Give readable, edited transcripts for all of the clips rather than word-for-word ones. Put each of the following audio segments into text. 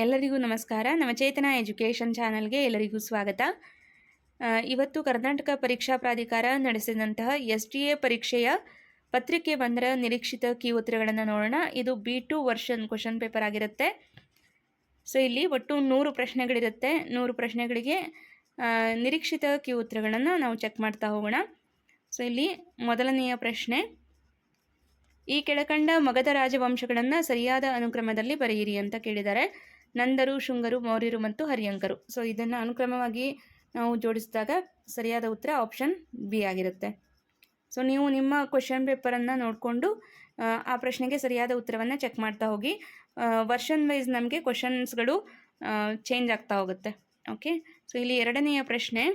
ಎಲ್ಲರಿಗೂ ನಮಸ್ಕಾರ. ನವಚೇತನ ಎಜುಕೇಷನ್ ಚಾನಲ್ಗೆ ಎಲ್ಲರಿಗೂ ಸ್ವಾಗತ. ಇವತ್ತು ಕರ್ನಾಟಕ ಪರೀಕ್ಷಾ ಪ್ರಾಧಿಕಾರ ನಡೆಸಿದಂತಹ STA ಪರೀಕ್ಷೆಯ ಪತ್ರಿಕೆ 1ರ ನಿರೀಕ್ಷಿತ ಕೀ ಉತ್ತರಗಳನ್ನು ನೋಡೋಣ. ಇದು B2 ವರ್ಷನ್ ಕ್ವಶನ್ ಪೇಪರ್ ಆಗಿರುತ್ತೆ. ಸೊ ಇಲ್ಲಿ ಒಟ್ಟು 100 ಪ್ರಶ್ನೆಗಳಿರುತ್ತೆ. 100 ಪ್ರಶ್ನೆಗಳಿಗೆ ನಿರೀಕ್ಷಿತ ಕೀ ಉತ್ತರಗಳನ್ನು ನಾವು ಚೆಕ್ ಮಾಡ್ತಾ ಹೋಗೋಣ. ಸೊ ಇಲ್ಲಿ ಮೊದಲನೆಯ ಪ್ರಶ್ನೆ, ಈ ಕೆಳಕಂಡ ಮಗಧ ರಾಜವಂಶಗಳನ್ನು ಸರಿಯಾದ ಅನುಕ್ರಮದಲ್ಲಿ ಬರೆಯಿರಿ ಅಂತ ಕೇಳಿದ್ದಾರೆ. ನಂದರು, ಶುಂಗರು, ಮೌರ್ಯರು ಮತ್ತು ಹರ್ಯಂಕರು. ಸೊ ಇದನ್ನು ಅನುಕ್ರಮವಾಗಿ ನಾವು ಜೋಡಿಸಿದಾಗ ಸರಿಯಾದ ಉತ್ತರ ಆಪ್ಷನ್ ಬಿ ಆಗಿರುತ್ತೆ. ಸೊ ನೀವು ನಿಮ್ಮ ಕ್ವಶನ್ ಪೇಪರನ್ನು ನೋಡಿಕೊಂಡು ಆ ಪ್ರಶ್ನೆಗೆ ಸರಿಯಾದ ಉತ್ತರವನ್ನು ಚೆಕ್ ಮಾಡ್ತಾ ಹೋಗಿ. ವರ್ಷನ್ ವೈಸ್ ನಮಗೆ ಕ್ವಶನ್ಸ್ಗಳು ಚೇಂಜ್ ಆಗ್ತಾ ಹೋಗುತ್ತೆ. ಓಕೆ, ಸೊ ಇಲ್ಲಿ ಎರಡನೆಯ ಪ್ರಶ್ನೆ,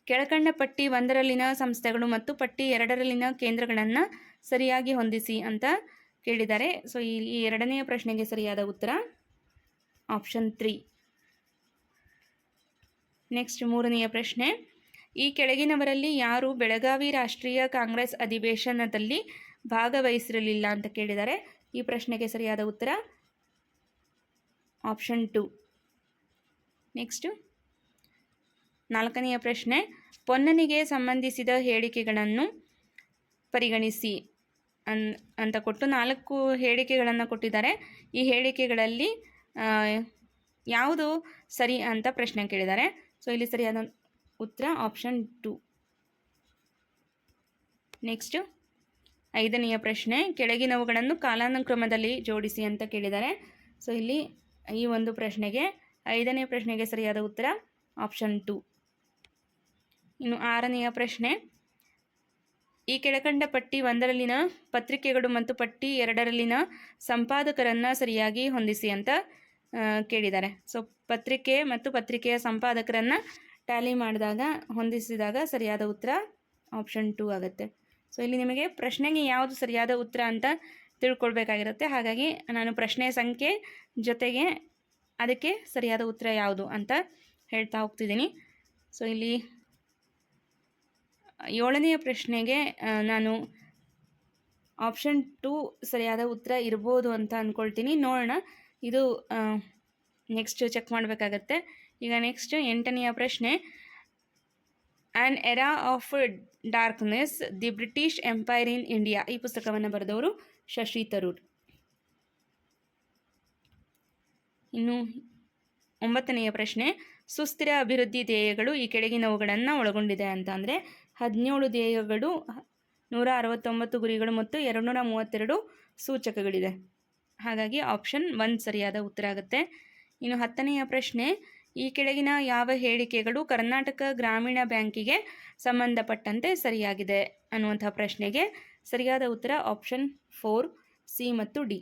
ಕೆಳಕಂಡ ಪಟ್ಟಿ 1ರಲ್ಲಿನ ಸಂಸ್ಥೆಗಳು ಮತ್ತು ಪಟ್ಟಿ 2ರಲ್ಲಿನ ಕೇಂದ್ರಗಳನ್ನು ಸರಿಯಾಗಿ ಹೊಂದಿಸಿ ಅಂತ ಕೇಳಿದ್ದಾರೆ. ಸೊ ಈ ಎರಡನೆಯ ಪ್ರಶ್ನೆಗೆ ಸರಿಯಾದ ಉತ್ತರ ಆಪ್ಷನ್ 3. ನೆಕ್ಸ್ಟ್ ಮೂರನೆಯ ಪ್ರಶ್ನೆ, ಈ ಕೆಳಗಿನವರಲ್ಲಿ ಯಾರು ಬೆಳಗಾವಿ ರಾಷ್ಟ್ರೀಯ ಕಾಂಗ್ರೆಸ್ ಅಧಿವೇಶನದಲ್ಲಿ ಭಾಗವಹಿಸಿರಲಿಲ್ಲ ಅಂತ ಕೇಳಿದ್ದಾರೆ. ಈ ಪ್ರಶ್ನೆಗೆ ಸರಿಯಾದ ಉತ್ತರ ಆಪ್ಷನ್ 2. ನೆಕ್ಸ್ಟು ನಾಲ್ಕನೆಯ ಪ್ರಶ್ನೆ, ಪೊನ್ನನಿಗೆ ಸಂಬಂಧಿಸಿದ ಹೇಳಿಕೆಗಳನ್ನು ಪರಿಗಣಿಸಿ ಅಂತ ಕೊಟ್ಟು 4 ಹೇಳಿಕೆಗಳನ್ನು ಕೊಟ್ಟಿದ್ದಾರೆ. ಈ ಹೇಳಿಕೆಗಳಲ್ಲಿ ಯಾವುದು ಸರಿ ಅಂತ ಪ್ರಶ್ನೆ ಕೇಳಿದ್ದಾರೆ. ಸೊ ಇಲ್ಲಿ ಸರಿಯಾದ ಉತ್ತರ ಆಪ್ಷನ್ 2. ನೆಕ್ಸ್ಟು 5ನೆಯ ಪ್ರಶ್ನೆ, ಕೆಳಗಿನವುಗಳನ್ನು ಕಾಲಾನುಕ್ರಮದಲ್ಲಿ ಜೋಡಿಸಿ ಅಂತ ಕೇಳಿದ್ದಾರೆ. ಸೊ ಇಲ್ಲಿ ಈ ಒಂದು ಪ್ರಶ್ನೆಗೆ 5ನೇ ಪ್ರಶ್ನೆಗೆ ಸರಿಯಾದ ಉತ್ತರ ಆಪ್ಷನ್ 2. ಇನ್ನು 6ನೆಯ ಪ್ರಶ್ನೆ, ಈ ಕೆಳಕಂಡ ಪಟ್ಟಿ 1ರಲ್ಲಿನ ಪತ್ರಿಕೆಗಳು ಮತ್ತು ಪಟ್ಟಿ 2ರಲ್ಲಿನ ಸಂಪಾದಕರನ್ನು ಸರಿಯಾಗಿ ಹೊಂದಿಸಿ ಅಂತ ಕೇಳಿದ್ದಾರೆ. ಸೊ ಪತ್ರಿಕೆ ಮತ್ತು ಪತ್ರಿಕೆಯ ಸಂಪಾದಕರನ್ನು ಟ್ಯಾಲಿ ಮಾಡಿದಾಗ ಹೊಂದಿಸಿದಾಗ ಸರಿಯಾದ ಉತ್ತರ ಆಪ್ಷನ್ 2 ಆಗುತ್ತೆ. ಸೊ ಇಲ್ಲಿ ನಿಮಗೆ ಪ್ರಶ್ನೆಗೆ ಯಾವುದು ಸರಿಯಾದ ಉತ್ತರ ಅಂತ ತಿಳ್ಕೊಳ್ಬೇಕಾಗಿರುತ್ತೆ. ಹಾಗಾಗಿ ನಾನು ಪ್ರಶ್ನೆ ಸಂಖ್ಯೆ ಜೊತೆಗೆ ಅದಕ್ಕೆ ಸರಿಯಾದ ಉತ್ತರ ಯಾವುದು ಅಂತ ಹೇಳ್ತಾ ಹೋಗ್ತಿದ್ದೀನಿ. ಸೊ ಇಲ್ಲಿ 7ನೆಯ ಪ್ರಶ್ನೆಗೆ ನಾನು ಆಪ್ಷನ್ 2 ಸರಿಯಾದ ಉತ್ತರ ಇರ್ಬೋದು ಅಂತ ಅಂದ್ಕೊಳ್ತೀನಿ. ನೋಡೋಣ, ಇದು ನೆಕ್ಸ್ಟ್ ಚೆಕ್ ಮಾಡಬೇಕಾಗತ್ತೆ. ಈಗ ನೆಕ್ಸ್ಟ್ 8ನೆಯ ಪ್ರಶ್ನೆ, an era of darkness, the British empire in India. ಈ ಪುಸ್ತಕವನ್ನು ಬರೆದವರು ಶಶಿ ತರೂರ್. ಇನ್ನು 9ನೆಯ ಪ್ರಶ್ನೆ, ಸುಸ್ಥಿರ ಅಭಿವೃದ್ಧಿ ಧ್ಯೇಯಗಳು ಈ ಕೆಳಗಿನವುಗಳನ್ನು ಒಳಗೊಂಡಿದೆ ಅಂತ ಅಂದರೆ 17 ಧ್ಯೇಯಗಳು, 169 ಗುರಿಗಳು ಮತ್ತು 232 ಸೂಚಕಗಳಿದೆ. ಹಾಗಾಗಿ ಆಪ್ಷನ್ 1 ಸರಿಯಾದ ಉತ್ತರ ಆಗುತ್ತೆ. ಇನ್ನು 10ನೆಯ ಪ್ರಶ್ನೆ, ಈ ಕೆಳಗಿನ ಯಾವ ಹೇಳಿಕೆಗಳು ಕರ್ನಾಟಕ ಗ್ರಾಮೀಣ ಬ್ಯಾಂಕಿಗೆ ಸಂಬಂಧಪಟ್ಟಂತೆ ಸರಿಯಾಗಿದೆ ಅನ್ನುವಂಥ ಪ್ರಶ್ನೆಗೆ ಸರಿಯಾದ ಉತ್ತರ ಆಪ್ಷನ್ 4, ಸಿ ಮತ್ತು ಡಿ.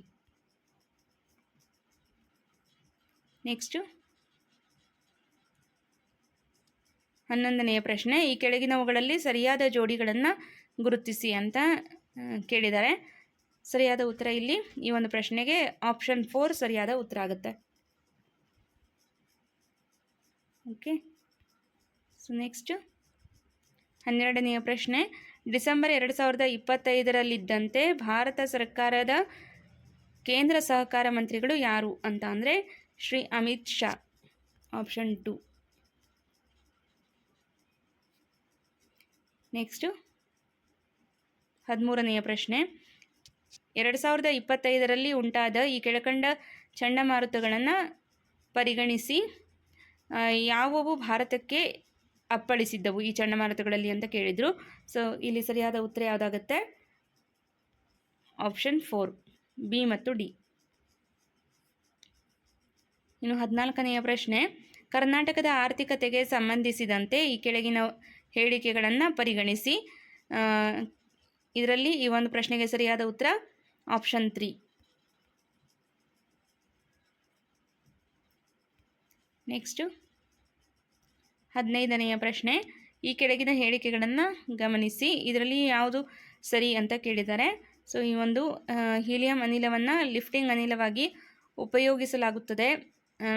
ನೆಕ್ಸ್ಟು 11ನೆಯ ಪ್ರಶ್ನೆ, ಈ ಕೆಳಗಿನವುಗಳಲ್ಲಿ ಸರಿಯಾದ ಜೋಡಿಗಳನ್ನು ಗುರುತಿಸಿ ಅಂತ ಕೇಳಿದ್ದಾರೆ. ಸರಿಯಾದ ಉತ್ತರ ಇಲ್ಲಿ ಈ ಒಂದು ಪ್ರಶ್ನೆಗೆ ಆಪ್ಷನ್ 4 ಸರಿಯಾದ ಉತ್ತರ ಆಗುತ್ತೆ. ಓಕೆ, ಸೊ ನೆಕ್ಸ್ಟು 12ನೆಯ ಪ್ರಶ್ನೆ, ಡಿಸೆಂಬರ್ 2025ರಲ್ಲಿದ್ದಂತೆ ಭಾರತ ಸರ್ಕಾರದ ಕೇಂದ್ರ ಸಹಕಾರ ಮಂತ್ರಿಗಳು ಯಾರು ಅಂತ ಅಂದರೆ ಶ್ರೀ ಅಮಿತ್ ಶಾ. ಆಪ್ಷನ್ 2. ನೆಕ್ಸ್ಟು 13ನೆಯ ಪ್ರಶ್ನೆ, 2025ರಲ್ಲಿ ಉಂಟಾದ ಈ ಕೆಳಕಂಡ ಚಂಡಮಾರುತಗಳನ್ನು ಪರಿಗಣಿಸಿ ಯಾವುವು ಭಾರತಕ್ಕೆ ಅಪ್ಪಳಿಸಿದ್ದವು ಈ ಚಂಡಮಾರುತಗಳಲ್ಲಿ ಅಂತ ಕೇಳಿದರು. ಸೊ ಇಲ್ಲಿ ಸರಿಯಾದ ಉತ್ತರ ಯಾವುದಾಗುತ್ತೆ? ಆಪ್ಷನ್ 4, ಬಿ ಮತ್ತು ಡಿ. ಇನ್ನು 14ನೆಯ ಪ್ರಶ್ನೆ, ಕರ್ನಾಟಕದ ಆರ್ಥಿಕತೆಗೆ ಸಂಬಂಧಿಸಿದಂತೆ ಈ ಕೆಳಗಿನ ಹೇಳಿಕೆಗಳನ್ನು ಪರಿಗಣಿಸಿ. ಇದರಲ್ಲಿ ಈ ಒಂದು ಪ್ರಶ್ನೆಗೆ ಸರಿಯಾದ ಉತ್ತರ ಆಪ್ಷನ್ 3. ನೆಕ್ಸ್ಟು 15ನೆಯ ಪ್ರಶ್ನೆ, ಈ ಕೆಳಗಿನ ಹೇಳಿಕೆಗಳನ್ನು ಗಮನಿಸಿ. ಇದರಲ್ಲಿ ಯಾವುದು ಸರಿ ಅಂತ ಕೇಳಿದ್ದಾರೆ. ಸೊ ಈ ಒಂದು ಹೀಲಿಯಂ ಅನಿಲವನ್ನು ಲಿಫ್ಟಿಂಗ್ ಅನಿಲವಾಗಿ ಉಪಯೋಗಿಸಲಾಗುತ್ತದೆ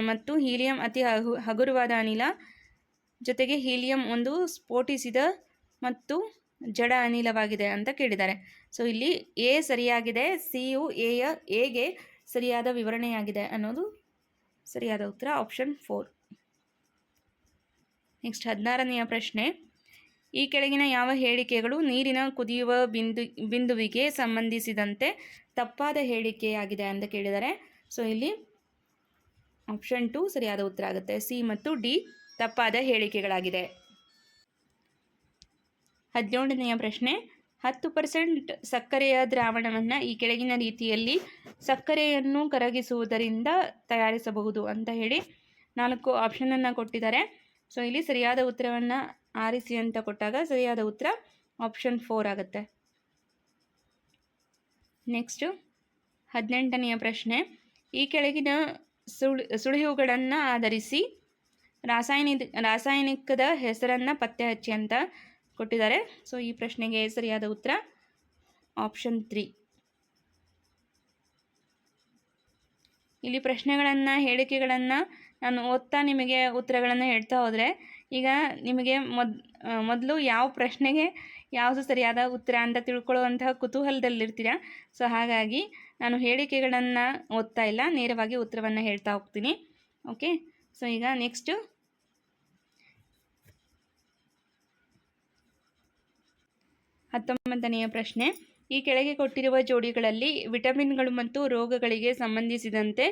ಮತ್ತು ಹೀಲಿಯಂ ಅತಿ ಹಗುರವಾದ ಅನಿಲ, ಜೊತೆಗೆ ಹೀಲಿಯಂ ಒಂದು ಸ್ಫೋಟಿಸಿದ ಮತ್ತು ಜಡ ಅನಿಲವಾಗಿದೆ ಅಂತ ಕೇಳಿದ್ದಾರೆ. ಸೊ ಇಲ್ಲಿ ಎ ಸರಿಯಾಗಿದೆ, ಸಿಯು ಎಗೆ ಸರಿಯಾದ ವಿವರಣೆಯಾಗಿದೆ ಅನ್ನೋದು ಸರಿಯಾದ ಉತ್ತರ ಆಪ್ಷನ್ 4. ನೆಕ್ಸ್ಟ್ 16ನೆಯ ಪ್ರಶ್ನೆ, ಈ ಕೆಳಗಿನ ಯಾವ ಹೇಳಿಕೆಗಳು ನೀರಿನ ಕುದಿಯುವ ಬಿಂದುವಿಗೆ ಸಂಬಂಧಿಸಿದಂತೆ ತಪ್ಪಾದ ಹೇಳಿಕೆಯಾಗಿದೆ ಅಂತ ಕೇಳಿದ್ದಾರೆ. ಸೊ ಇಲ್ಲಿ ಆಪ್ಷನ್ 2 ಸರಿಯಾದ ಉತ್ತರ ಆಗುತ್ತೆ. ಸಿ ಮತ್ತು ಡಿ ತಪ್ಪಾದ ಹೇಳಿಕೆಗಳಾಗಿದೆ. 17ನೆಯ ಪ್ರಶ್ನೆ, 10% ಸಕ್ಕರೆಯ ದ್ರಾವಣವನ್ನು ಈ ಕೆಳಗಿನ ರೀತಿಯಲ್ಲಿ ಸಕ್ಕರೆಯನ್ನು ಕರಗಿಸುವುದರಿಂದ ತಯಾರಿಸಬಹುದು ಅಂತ ಹೇಳಿ 4 ಆಪ್ಷನನ್ನು ಕೊಟ್ಟಿದ್ದಾರೆ. ಸೊ ಇಲ್ಲಿ ಸರಿಯಾದ ಉತ್ತರವನ್ನು ಆರಿಸಿ ಅಂತ ಕೊಟ್ಟಾಗ ಸರಿಯಾದ ಉತ್ತರ ಆಪ್ಷನ್ 4 ಆಗುತ್ತೆ. ನೆಕ್ಸ್ಟು 18ನೆಯ ಪ್ರಶ್ನೆ, ಈ ಕೆಳಗಿನ ಸುಳಿವುಗಳನ್ನು ಆಧರಿಸಿ ರಾಸಾಯನಿಕದ ಹೆಸರನ್ನು ಪತ್ತೆ ಹಚ್ಚಿ ಅಂತ ಕೊಟ್ಟಿದ್ದಾರೆ. ಸೊ ಈ ಪ್ರಶ್ನೆಗೆ ಸರಿಯಾದ ಉತ್ತರ ಆಪ್ಷನ್ 3. ಇಲ್ಲಿ ಪ್ರಶ್ನೆಗಳನ್ನು ಹೇಳಿಕೆಗಳನ್ನು ನಾನು ಓದ್ತಾ ನಿಮಗೆ ಉತ್ತರಗಳನ್ನು ಹೇಳ್ತಾ ಹೋದರೆ ಈಗ ನಿಮಗೆ ಮೊದಲು ಯಾವ ಪ್ರಶ್ನೆಗೆ ಯಾವುದು ಸರಿಯಾದ ಉತ್ತರ ಅಂತ ತಿಳ್ಕೊಳ್ಳುವಂತಹ ಕುತೂಹಲದಲ್ಲಿರ್ತೀರ. ಸೊ ಹಾಗಾಗಿ ನಾನು ಹೇಳಿಕೆಗಳನ್ನು ಓದ್ತಾ ಇಲ್ಲ, ನೇರವಾಗಿ ಉತ್ತರವನ್ನು ಹೇಳ್ತಾ ಹೋಗ್ತೀನಿ. ಓಕೆ, ಸೊ ಈಗ ನೆಕ್ಸ್ಟು 19ನೆಯ ಪ್ರಶ್ನೆ, ಈ ಕೆಳಗೆ ಕೊಟ್ಟಿರುವ ಜೋಡಿಗಳಲ್ಲಿ ವಿಟಮಿನ್ಗಳು ಮತ್ತು ರೋಗಗಳಿಗೆ ಸಂಬಂಧಿಸಿದಂತೆ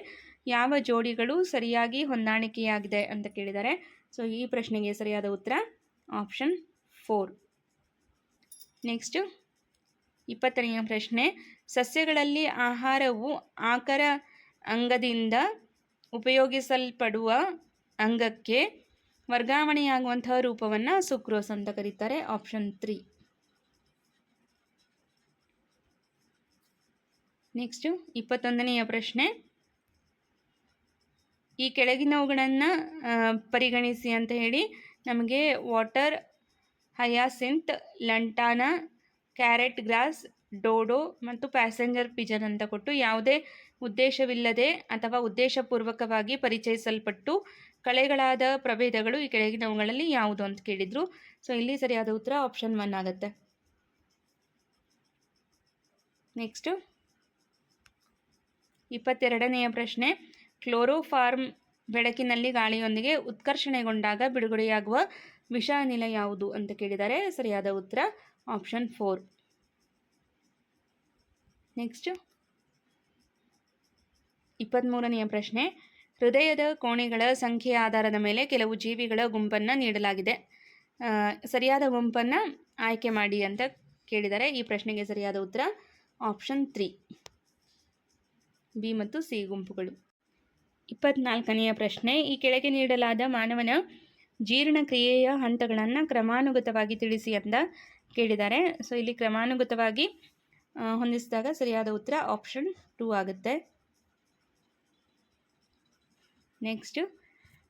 ಯಾವ ಜೋಡಿಗಳು ಸರಿಯಾಗಿ ಹೊಂದಾಣಿಕೆಯಾಗಿದೆ ಅಂತ ಕೇಳಿದ್ದಾರೆ. ಸೊ ಈ ಪ್ರಶ್ನೆಗೆ ಸರಿಯಾದ ಉತ್ತರ ಆಪ್ಷನ್ 4. ನೆಕ್ಸ್ಟು 20ನೆಯ ಪ್ರಶ್ನೆ, ಸಸ್ಯಗಳಲ್ಲಿ ಆಹಾರವು ಆಕರ ಅಂಗದಿಂದ ಉಪಯೋಗಿಸಲ್ಪಡುವ ಅಂಗಕ್ಕೆ ವರ್ಗಾವಣೆಯಾಗುವಂತಹ ರೂಪವನ್ನು ಸುಕ್ರೋಸ್ ಅಂತ ಕರೀತಾರೆ. ಆಪ್ಷನ್ 3. ನೆಕ್ಸ್ಟು 21ನೆಯ ಪ್ರಶ್ನೆ, ಈ ಕೆಳಗಿನವುಗಳನ್ನು ಪರಿಗಣಿಸಿ ಅಂತ ಹೇಳಿ ನಮಗೆ ವಾಟರ್ ಹಯಾಸಿಂತ್, ಲಂಟಾನಾ, ಕ್ಯಾರೆಟ್ ಗ್ರಾಸ್, ಡೋಡೋ ಮತ್ತು ಪ್ಯಾಸೆಂಜರ್ ಪಿಜನ್ ಅಂತ ಕೊಟ್ಟು ಯಾವುದೇ ಉದ್ದೇಶವಿಲ್ಲದೆ ಅಥವಾ ಉದ್ದೇಶಪೂರ್ವಕವಾಗಿ ಪರಿಚಯಿಸಲ್ಪಟ್ಟು ಕಳೆಗಳಾದ ಪ್ರಭೇದಗಳು ಈ ಕೆಳಗಿನವುಗಳಲ್ಲಿ ಯಾವುದು ಅಂತ ಕೇಳಿದರು. ಸೊ ಇಲ್ಲಿ ಸರಿಯಾದ ಉತ್ತರ ಆಪ್ಷನ್ 1 ಆಗುತ್ತೆ. ನೆಕ್ಸ್ಟು 22ನೆಯ ಪ್ರಶ್ನೆ, ಕ್ಲೋರೋಫಾರ್ಮ್ ಬೆಳಕಿನಲ್ಲಿ ಗಾಳಿಯೊಂದಿಗೆ ಉತ್ಕರ್ಷಣೆಗೊಂಡಾಗ ಬಿಡುಗಡೆಯಾಗುವ ವಿಷ ಅನಿಲ ಯಾವುದು ಅಂತ ಕೇಳಿದ್ದಾರೆ. ಸರಿಯಾದ ಉತ್ತರ ಆಪ್ಷನ್ 4. ನೆಕ್ಸ್ಟ್ 23ನೆಯ ಪ್ರಶ್ನೆ, ಹೃದಯದ ಕೋಣೆಗಳ ಸಂಖ್ಯೆಯ ಆಧಾರದ ಮೇಲೆ ಕೆಲವು ಜೀವಿಗಳ ಗುಂಪನ್ನು ನೀಡಲಾಗಿದೆ. ಸರಿಯಾದ ಗುಂಪನ್ನು ಆಯ್ಕೆ ಮಾಡಿ ಅಂತ ಕೇಳಿದ್ದಾರೆ. ಈ ಪ್ರಶ್ನೆಗೆ ಸರಿಯಾದ ಉತ್ತರ ಆಪ್ಷನ್ 3, ಬಿ ಮತ್ತು ಸಿ ಗುಂಪುಗಳು. 24ನೆಯ ಪ್ರಶ್ನೆ, ಈ ಕೆಳಗೆ ನೀಡಲಾದ ಮಾನವನ ಜೀರ್ಣಕ್ರಿಯೆಯ ಹಂತಗಳನ್ನು ಕ್ರಮಾನುಗತವಾಗಿ ತಿಳಿಸಿ ಅಂತ ಕೇಳಿದ್ದಾರೆ. ಸೊ ಇಲ್ಲಿ ಕ್ರಮಾನುಗತವಾಗಿ ಹೊಂದಿಸಿದಾಗ ಸರಿಯಾದ ಉತ್ತರ ಆಪ್ಷನ್ 2 ಆಗುತ್ತೆ. ನೆಕ್ಸ್ಟ್,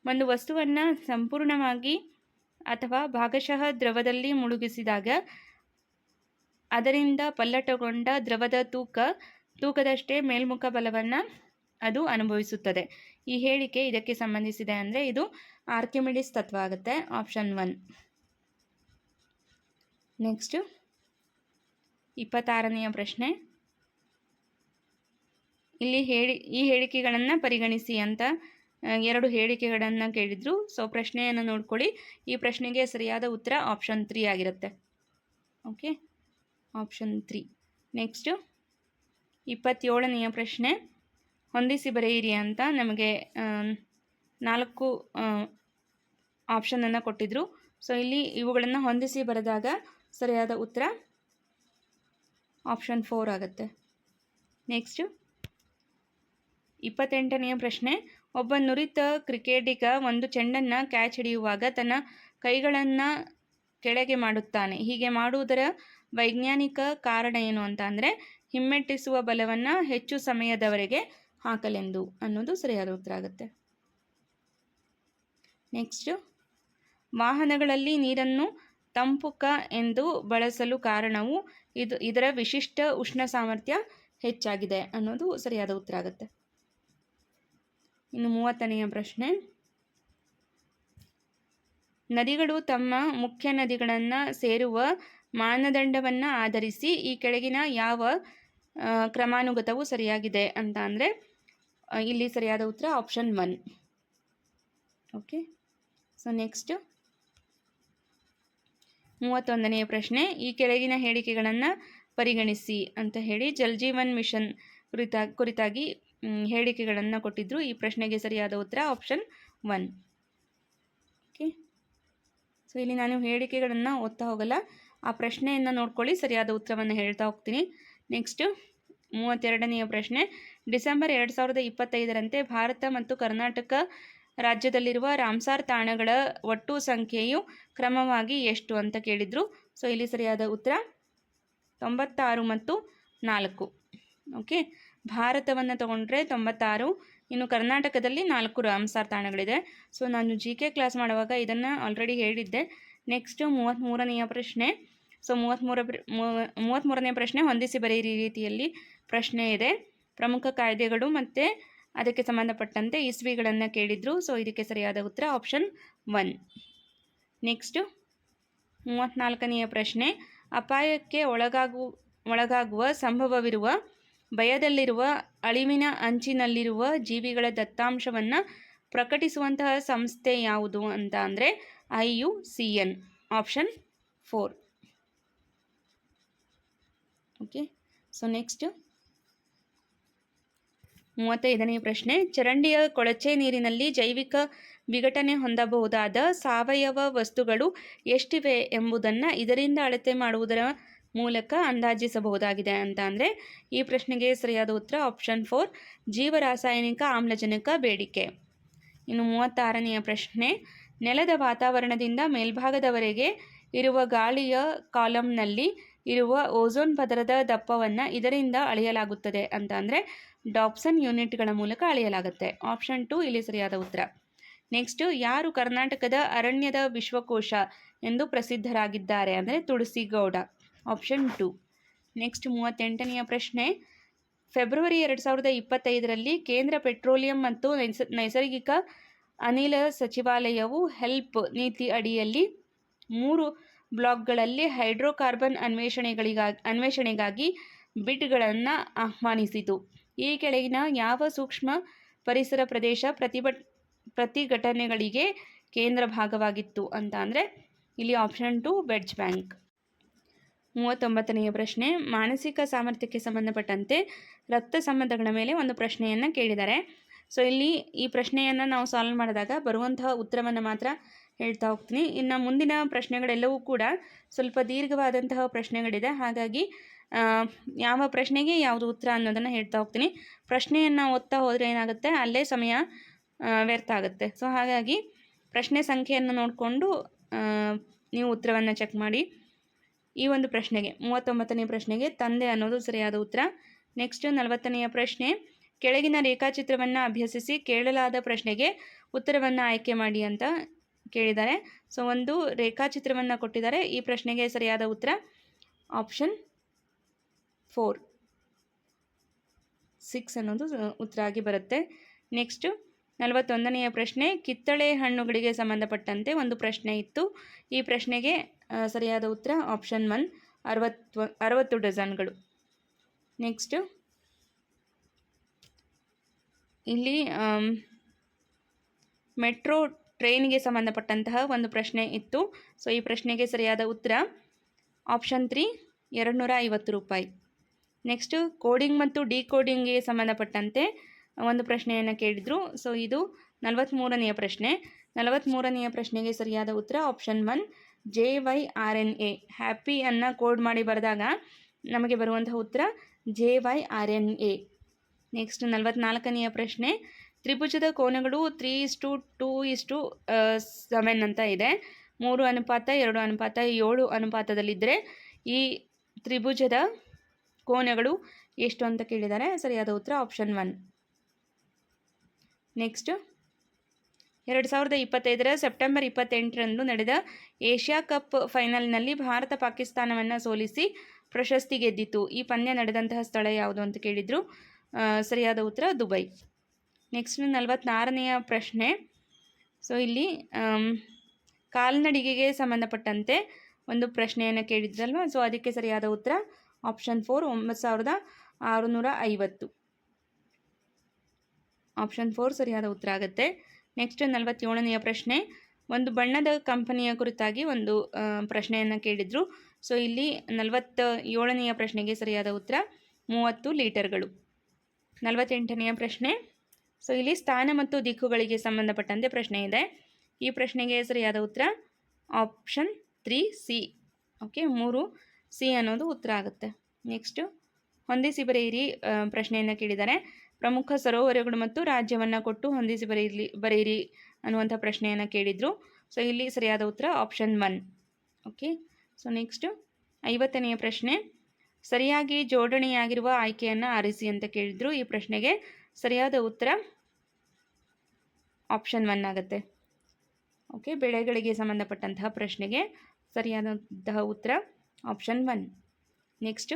ಒಂದು ವಸ್ತುವನ್ನು ಸಂಪೂರ್ಣವಾಗಿ ಅಥವಾ ಭಾಗಶಃ ದ್ರವದಲ್ಲಿ ಮುಳುಗಿಸಿದಾಗ ಅದರಿಂದ ಪಲ್ಲಟಗೊಂಡ ದ್ರವದ ತೂಕದಷ್ಟೇ ಮೇಲ್ಮುಖ ಬಲವನ್ನು ಅದು ಅನುಭವಿಸುತ್ತದೆ. ಈ ಹೇಳಿಕೆ ಇದಕ್ಕೆ ಸಂಬಂಧಿಸಿದೆ ಅಂದರೆ ಇದು ಆರ್ಕಿಮಿಡಿಸ್ ತತ್ವ ಆಗುತ್ತೆ. ಆಪ್ಷನ್ 1. ನೆಕ್ಸ್ಟ್ 26ನೆಯ ಪ್ರಶ್ನೆ, ಇಲ್ಲಿ ಈ ಹೇಳಿಕೆಗಳನ್ನು ಪರಿಗಣಿಸಿ ಅಂತ 2 ಹೇಳಿಕೆಗಳನ್ನು ಕೇಳಿದರು. ಸೊ ಪ್ರಶ್ನೆಯನ್ನು ನೋಡ್ಕೊಳ್ಳಿ. ಈ ಪ್ರಶ್ನೆಗೆ ಸರಿಯಾದ ಉತ್ತರ ಆಪ್ಷನ್ 3 ಆಗಿರುತ್ತೆ. Okay, option 3. ನೆಕ್ಸ್ಟು 27ನೆಯ ಪ್ರಶ್ನೆ, ಹೊಂದಿಸಿ ಬರೆಯಿರಿ ಅಂತ ನಮಗೆ 4 ಆಪ್ಷನನ್ನು ಕೊಟ್ಟಿದ್ದರು. ಸೊ ಇಲ್ಲಿ ಇವುಗಳನ್ನು ಹೊಂದಿಸಿ ಬರೆದಾಗ ಸರಿಯಾದ ಉತ್ತರ ಆಪ್ಷನ್ 4 ಆಗುತ್ತೆ. ನೆಕ್ಸ್ಟು 28ನೆಯ ಪ್ರಶ್ನೆ, ಒಬ್ಬ ನುರಿತ ಕ್ರಿಕೆಟಿಗ ಒಂದು ಚೆಂಡನ್ನು ಕ್ಯಾಚ್ ಹಿಡಿಯುವಾಗ ತನ್ನ ಕೈಗಳನ್ನು ಕೆಳಗೆ ಮಾಡುತ್ತಾನೆ. ಹೀಗೆ ಮಾಡುವುದರ ವೈಜ್ಞಾನಿಕ ಕಾರಣ ಏನು ಅಂತ ಅಂದರೆ ಹಿಮ್ಮೆಟ್ಟಿಸುವ ಬಲವನ್ನು ಹೆಚ್ಚು ಸಮಯದವರೆಗೆ ಹಾಕಲೆಂದು ಅನ್ನೋದು ಸರಿಯಾದ ಉತ್ತರ ಆಗುತ್ತೆ. ನೆಕ್ಸ್ಟು, ವಾಹನಗಳಲ್ಲಿ ನೀರನ್ನು ತಂಪುಕ ಎಂದು ಬಳಸಲು ಕಾರಣವು ಇದರ ವಿಶಿಷ್ಟ ಉಷ್ಣ ಸಾಮರ್ಥ್ಯ ಹೆಚ್ಚಾಗಿದೆ ಅನ್ನೋದು ಸರಿಯಾದ ಉತ್ತರ ಆಗುತ್ತೆ. ಇನ್ನು 30ನೆಯ ಪ್ರಶ್ನೆ, ನದಿಗಳು ತಮ್ಮ ಮುಖ್ಯ ನದಿಗಳನ್ನು ಸೇರುವ ಮಾನದಂಡವನ್ನು ಆಧರಿಸಿ ಈ ಕೆಳಗಿನ ಯಾವ ಕ್ರಮಾನುಗತವು ಸರಿಯಾಗಿದೆ ಅಂತ ಅಂದರೆ ಇಲ್ಲಿ ಸರಿಯಾದ ಉತ್ತರ ಆಪ್ಷನ್ 1. ಓಕೆ, ಸೊ ನೆಕ್ಸ್ಟ್ 31ನೇ ಪ್ರಶ್ನೆ. ಈ ಕೆಳಗಿನ ಹೇಳಿಕೆಗಳನ್ನು ಪರಿಗಣಿಸಿ ಅಂತ ಹೇಳಿ ಜಲ್ ಜೀವನ್ ಮಿಷನ್ ಕುರಿತಾಗಿ ಹೇಳಿಕೆಗಳನ್ನು ಕೊಟ್ಟಿದ್ರು. ಈ ಪ್ರಶ್ನೆಗೆ ಸರಿಯಾದ ಉತ್ತರ ಆಪ್ಷನ್ 1. ಓಕೆ, ಸೊ ಇಲ್ಲಿ ನಾನು ಹೇಳಿಕೆಗಳನ್ನು ಓದ್ತಾ ಹೋಗಲ್ಲ, ಆ ಪ್ರಶ್ನೆಯನ್ನು ನೋಡ್ಕೊಳ್ಳಿ, ಸರಿಯಾದ ಉತ್ತರವನ್ನು ಹೇಳ್ತಾ ಹೋಗ್ತೀನಿ. ನೆಕ್ಸ್ಟ್ 32ನೇ ಪ್ರಶ್ನೆ. ಡಿಸೆಂಬರ್ 2025ರಂತೆ ಭಾರತ ಮತ್ತು ಕರ್ನಾಟಕ ರಾಜ್ಯದಲ್ಲಿರುವ ರಾಮ್ಸಾರ್ ತಾಣಗಳ ಒಟ್ಟು ಸಂಖ್ಯೆಯು ಕ್ರಮವಾಗಿ ಎಷ್ಟು ಅಂತ ಕೇಳಿದರು. ಸೊ ಇಲ್ಲಿ ಸರಿಯಾದ ಉತ್ತರ 96 ಮತ್ತು 4. ಓಕೆ, ಭಾರತವನ್ನು ತಗೊಂಡ್ರೆ 96, ಇನ್ನು ಕರ್ನಾಟಕದಲ್ಲಿ 4 ರಾಮ್ಸಾರ್ ತಾಣಗಳಿದೆ. ಸೊ ನಾನು GK ಕ್ಲಾಸ್ ಮಾಡುವಾಗ ಇದನ್ನು ಆಲ್ರೆಡಿ ಹೇಳಿದ್ದೆ. ನೆಕ್ಸ್ಟ್ 33ನೇ ಪ್ರಶ್ನೆ. ಸೊ 33ನೇ ಪ್ರಶ್ನೆ ಹೊಂದಿಸಿ ಬರೆಯಿರಿ ರೀತಿಯಲ್ಲಿ ಪ್ರಶ್ನೆ ಇದೆ. ಪ್ರಮುಖ ಕಾಯ್ದೆಗಳು ಮತ್ತು ಅದಕ್ಕೆ ಸಂಬಂಧಪಟ್ಟಂತೆ ಇಸ್ವಿಗಳನ್ನು ಕೇಳಿದರು. ಸೊ ಇದಕ್ಕೆ ಸರಿಯಾದ ಉತ್ತರ ಆಪ್ಷನ್ 1. ನೆಕ್ಸ್ಟ್ 34ನೇ ಪ್ರಶ್ನೆ. ಅಪಾಯಕ್ಕೆ ಒಳಗಾಗುವ ಸಂಭವವಿರುವ, ಭಯದಲ್ಲಿರುವ, ಅಳಿವಿನ ಅಂಚಿನಲ್ಲಿರುವ ಜೀವಿಗಳ ದತ್ತಾಂಶವನ್ನು ಪ್ರಕಟಿಸುವಂತಹ ಸಂಸ್ಥೆ ಯಾವುದು ಅಂತ ಅಂದರೆ IUCN, option 4. Okay, so next 35ನೇ ಪ್ರಶ್ನೆ. ಚರಂಡಿಯ ಕೊಳಚೆ ನೀರಿನಲ್ಲಿ ಜೈವಿಕ ವಿಘಟನೆ ಹೊಂದಬಹುದಾದ ಸಾವಯವ ವಸ್ತುಗಳು ಎಷ್ಟಿವೆ ಎಂಬುದನ್ನು ಇದರಿಂದ ಅಳತೆ ಮಾಡುವುದರ ಮೂಲಕ ಅಂದಾಜಿಸಬಹುದಾಗಿದೆ ಅಂತ ಅಂದರೆ ಈ ಪ್ರಶ್ನೆಗೆ ಸರಿಯಾದ ಉತ್ತರ ಆಪ್ಷನ್ 4, ಜೀವರಾಸಾಯನಿಕ ಆಮ್ಲಜನಕ ಬೇಡಿಕೆ. ಇನ್ನು 36ನೇ ಪ್ರಶ್ನೆ. ನೆಲದ ವಾತಾವರಣದಿಂದ ಮೇಲ್ಭಾಗದವರೆಗೆ ಇರುವ ಗಾಳಿಯ ಕಾಲಮ್ನಲ್ಲಿ ಇರುವ ಓಝೋನ್ ಪದರದ ದಪ್ಪವನ್ನು ಇದರಿಂದ ಅಳೆಯಲಾಗುತ್ತದೆ ಅಂತ ಅಂದರೆ ಡಾಪ್ಸನ್ ಯೂನಿಟ್ಗಳ ಮೂಲಕ ಅಳೆಯಲಾಗುತ್ತೆ. ಆಪ್ಷನ್ 2 ಇಲ್ಲಿ ಸರಿಯಾದ ಉತ್ತರ. ನೆಕ್ಸ್ಟ್, ಯಾರು ಕರ್ನಾಟಕದ ಅರಣ್ಯದ ವಿಶ್ವಕೋಶ ಎಂದು ಪ್ರಸಿದ್ಧರಾಗಿದ್ದಾರೆ ಅಂದರೆ ತುಳಸಿಗೌಡ, ಆಪ್ಷನ್ 2. ನೆಕ್ಸ್ಟ್ 38ನೇ ಪ್ರಶ್ನೆ. ಫೆಬ್ರವರಿ 2025ರಲ್ಲಿ ಕೇಂದ್ರ ಪೆಟ್ರೋಲಿಯಂ ಮತ್ತು ನೈಸರ್ಗಿಕ ಅನಿಲ ಸಚಿವಾಲಯವು ಹೆಲ್ಪ್ ನೀತಿ ಅಡಿಯಲ್ಲಿ 3 ಬ್ಲಾಕ್ಗಳಲ್ಲಿ ಹೈಡ್ರೋಕಾರ್ಬನ್ ಅನ್ವೇಷಣೆಗಾಗಿ ಬಿಡ್ಗಳನ್ನು ಆಹ್ವಾನಿಸಿತು. ಈ ಕೆಳಗಿನ ಯಾವ ಸೂಕ್ಷ್ಮ ಪರಿಸರ ಪ್ರದೇಶ ಪ್ರತಿಘಟನೆಗಳಿಗೆ ಕೇಂದ್ರ ಭಾಗವಾಗಿತ್ತು ಅಂತ ಅಂದರೆ ಇಲ್ಲಿ ಆಪ್ಷನ್ 2 ಬೆಡ್ಜ್ ಬ್ಯಾಂಕ್. 39ನೇ ಪ್ರಶ್ನೆ. ಮಾನಸಿಕ ಸಾಮರ್ಥ್ಯಕ್ಕೆ ಸಂಬಂಧಪಟ್ಟಂತೆ ರಕ್ತ ಸಂಬಂಧಗಳ ಮೇಲೆ ಒಂದು ಪ್ರಶ್ನೆಯನ್ನು ಕೇಳಿದ್ದಾರೆ. ಸೊ ಇಲ್ಲಿ ಈ ಪ್ರಶ್ನೆಯನ್ನು ನಾವು ಸಾಲ್ವ್ ಮಾಡಿದಾಗ ಬರುವಂತಹ ಉತ್ತರವನ್ನು ಮಾತ್ರ ಹೇಳ್ತಾ ಹೋಗ್ತೀನಿ. ಇನ್ನು ಮುಂದಿನ ಪ್ರಶ್ನೆಗಳೆಲ್ಲವೂ ಕೂಡ ಸ್ವಲ್ಪ ದೀರ್ಘವಾದಂತಹ ಪ್ರಶ್ನೆಗಳಿದೆ, ಹಾಗಾಗಿ ಯಾವ ಪ್ರಶ್ನೆಗೆ ಯಾವುದು ಉತ್ತರ ಅನ್ನೋದನ್ನು ಹೇಳ್ತಾ ಹೋಗ್ತೀನಿ. ಪ್ರಶ್ನೆಯನ್ನು ಓದ್ತಾ ಹೋದರೆ ಏನಾಗುತ್ತೆ, ಅಲ್ಲೇ ಸಮಯ ವ್ಯರ್ಥ ಆಗುತ್ತೆ. ಸೊ ಹಾಗಾಗಿ ಪ್ರಶ್ನೆ ಸಂಖ್ಯೆಯನ್ನು ನೋಡಿಕೊಂಡು ನೀವು ಉತ್ತರವನ್ನು ಚೆಕ್ ಮಾಡಿ. ಈ ಒಂದು ಪ್ರಶ್ನೆಗೆ 39ನೇ ಪ್ರಶ್ನೆಗೆ ತಂದೆ ಅನ್ನೋದು ಸರಿಯಾದ ಉತ್ತರ. ನೆಕ್ಸ್ಟ್ 40ನೇ ಪ್ರಶ್ನೆ. ಕೆಳಗಿನ ರೇಖಾಚಿತ್ರವನ್ನು ಅಭ್ಯಸಿಸಿ ಕೇಳಲಾದ ಪ್ರಶ್ನೆಗೆ ಉತ್ತರವನ್ನು ಆಯ್ಕೆ ಮಾಡಿ ಅಂತ ಕೇಳಿದ್ದಾರೆ. ಸೊ ಒಂದು ರೇಖಾಚಿತ್ರವನ್ನು ಕೊಟ್ಟಿದ್ದಾರೆ. ಈ ಪ್ರಶ್ನೆಗೆ ಸರಿಯಾದ ಉತ್ತರ ಆಪ್ಷನ್ 4, 6 ಅನ್ನೋದು ಉತ್ತರ ಆಗಿ ಬರುತ್ತೆ. ನೆಕ್ಸ್ಟು 41ನೇ ಪ್ರಶ್ನೆ. ಕಿತ್ತಳೆ ಹಣ್ಣುಗಳಿಗೆ ಸಂಬಂಧಪಟ್ಟಂತೆ ಒಂದು ಪ್ರಶ್ನೆ ಇತ್ತು. ಈ ಪ್ರಶ್ನೆಗೆ ಸರಿಯಾದ ಉತ್ತರ ಆಪ್ಷನ್ 1, 60 ಡಜನ್ಗಳು. ನೆಕ್ಸ್ಟು ಇಲ್ಲಿ ಮೆಟ್ರೋ ಟ್ರೈನ್ಗೆ ಸಂಬಂಧಪಟ್ಟಂತಹ ಒಂದು ಪ್ರಶ್ನೆ ಇತ್ತು. ಸೊ ಈ ಪ್ರಶ್ನೆಗೆ ಸರಿಯಾದ ಉತ್ತರ ಆಪ್ಷನ್ 3, 250 ರೂಪಾಯಿ. ನೆಕ್ಸ್ಟು ಕೋಡಿಂಗ್ ಮತ್ತು ಡಿಕೋಡಿಂಗ್ಗೆ ಸಂಬಂಧಪಟ್ಟಂತೆ ಒಂದು ಪ್ರಶ್ನೆಯನ್ನು ಕೇಳಿದರು. ಸೊ ಇದು 43ನೇ ಪ್ರಶ್ನೆ. 43ನೇ ಪ್ರಶ್ನೆಗೆ ಸರಿಯಾದ ಉತ್ತರ ಆಪ್ಷನ್ 1, JYRNA. ಹ್ಯಾಪಿಯನ್ನು ಕೋಡ್ ಮಾಡಿ ಬರೆದಾಗ ನಮಗೆ ಬರುವಂತಹ ಉತ್ತರ JYRNA. ನೆಕ್ಸ್ಟ್ 44ನೇ ಪ್ರಶ್ನೆ. ತ್ರಿಭುಜದ ಕೋನಗಳು 3:2:7 ಅಂತ ಇದೆ. 3:2:7 ಅನುಪಾತದಲ್ಲಿದ್ದರೆ ಈ ತ್ರಿಭುಜದ ಕೋನಗಳು ಎಷ್ಟು ಅಂತ ಕೇಳಿದ್ದಾರೆ. ಸರಿಯಾದ ಉತ್ತರ ಆಪ್ಷನ್ 1. ನೆಕ್ಸ್ಟ್ 2025 ಸೆಪ್ಟೆಂಬರ್ 28ರಂದು ನಡೆದ ಏಷ್ಯಾ ಕಪ್ ಫೈನಲ್ನಲ್ಲಿ ಭಾರತ ಪಾಕಿಸ್ತಾನವನ್ನು ಸೋಲಿಸಿ ಪ್ರಶಸ್ತಿ ಗೆದ್ದಿತು. ಈ ಪಂದ್ಯ ನಡೆದಂತಹ ಸ್ಥಳ ಯಾವುದು ಅಂತ ಕೇಳಿದರು. ಸರಿಯಾದ ಉತ್ತರ ದುಬೈ. ನೆಕ್ಸ್ಟ್ 46ನೇ ಪ್ರಶ್ನೆ. ಸೊ ಇಲ್ಲಿ ಕಾಲ್ನಡಿಗೆಗೆ ಸಂಬಂಧಪಟ್ಟಂತೆ ಒಂದು ಪ್ರಶ್ನೆಯನ್ನು ಕೇಳಿದ್ರಲ್ವ. ಸೊ ಅದಕ್ಕೆ ಸರಿಯಾದ ಉತ್ತರ ಆಪ್ಷನ್ 4, 9650. ಆಪ್ಷನ್ 4 ಸರಿಯಾದ ಉತ್ತರ ಆಗುತ್ತೆ. ನೆಕ್ಸ್ಟ್ 47ನೆಯ ಪ್ರಶ್ನೆ, ಒಂದು ಬಣ್ಣದ ಕಂಪನಿಯ ಕುರಿತಾಗಿ ಒಂದು ಪ್ರಶ್ನೆಯನ್ನು ಕೇಳಿದರು. ಸೊ ಇಲ್ಲಿ 47ನೆಯ ಪ್ರಶ್ನೆಗೆ ಸರಿಯಾದ ಉತ್ತರ 30 ಲೀಟರ್ಗಳು. 48ನೆಯ ಪ್ರಶ್ನೆ, ಸೊ ಇಲ್ಲಿ ಸ್ಥಾನ ಮತ್ತು ದಿಕ್ಕುಗಳಿಗೆ ಸಂಬಂಧಪಟ್ಟಂತೆ ಪ್ರಶ್ನೆ ಇದೆ. ಈ ಪ್ರಶ್ನೆಗೆ ಸರಿಯಾದ ಉತ್ತರ ಆಪ್ಷನ್ 3C. ಓಕೆ, 3C ಅನ್ನೋದು ಉತ್ತರ ಆಗುತ್ತೆ. ನೆಕ್ಸ್ಟು ಹೊಂದಿಸಿ ಬರೆಯಿರಿ ಪ್ರಶ್ನೆಯನ್ನು ಕೇಳಿದ್ದಾರೆ. ಪ್ರಮುಖ ಸರೋವರಗಳು ಮತ್ತು ರಾಜ್ಯವನ್ನು ಕೊಟ್ಟು ಹೊಂದಿಸಿ ಬರೆಯಿರಿ ಅನ್ನುವಂಥ ಪ್ರಶ್ನೆಯನ್ನು ಕೇಳಿದರು. ಸೊ ಇಲ್ಲಿ ಸರಿಯಾದ ಉತ್ತರ ಆಪ್ಷನ್ 1. ಓಕೆ, ಸೊ ನೆಕ್ಸ್ಟು 50ನೆಯ ಪ್ರಶ್ನೆ, ಸರಿಯಾಗಿ ಜೋಡಣೆಯಾಗಿರುವ ಆಯ್ಕೆಯನ್ನು ಆರಿಸಿ ಅಂತ ಕೇಳಿದರು. ಈ ಪ್ರಶ್ನೆಗೆ ಸರಿಯಾದ ಉತ್ತರ ಆಪ್ಷನ್ 1 ಆಗುತ್ತೆ. ಓಕೆ, ಬೆಳೆಗಳಿಗೆ ಸಂಬಂಧಪಟ್ಟಂತಹ ಪ್ರಶ್ನೆಗೆ ಸರಿಯಾದಂತಹ ಉತ್ತರ ಆಪ್ಷನ್ 1. ನೆಕ್ಸ್ಟು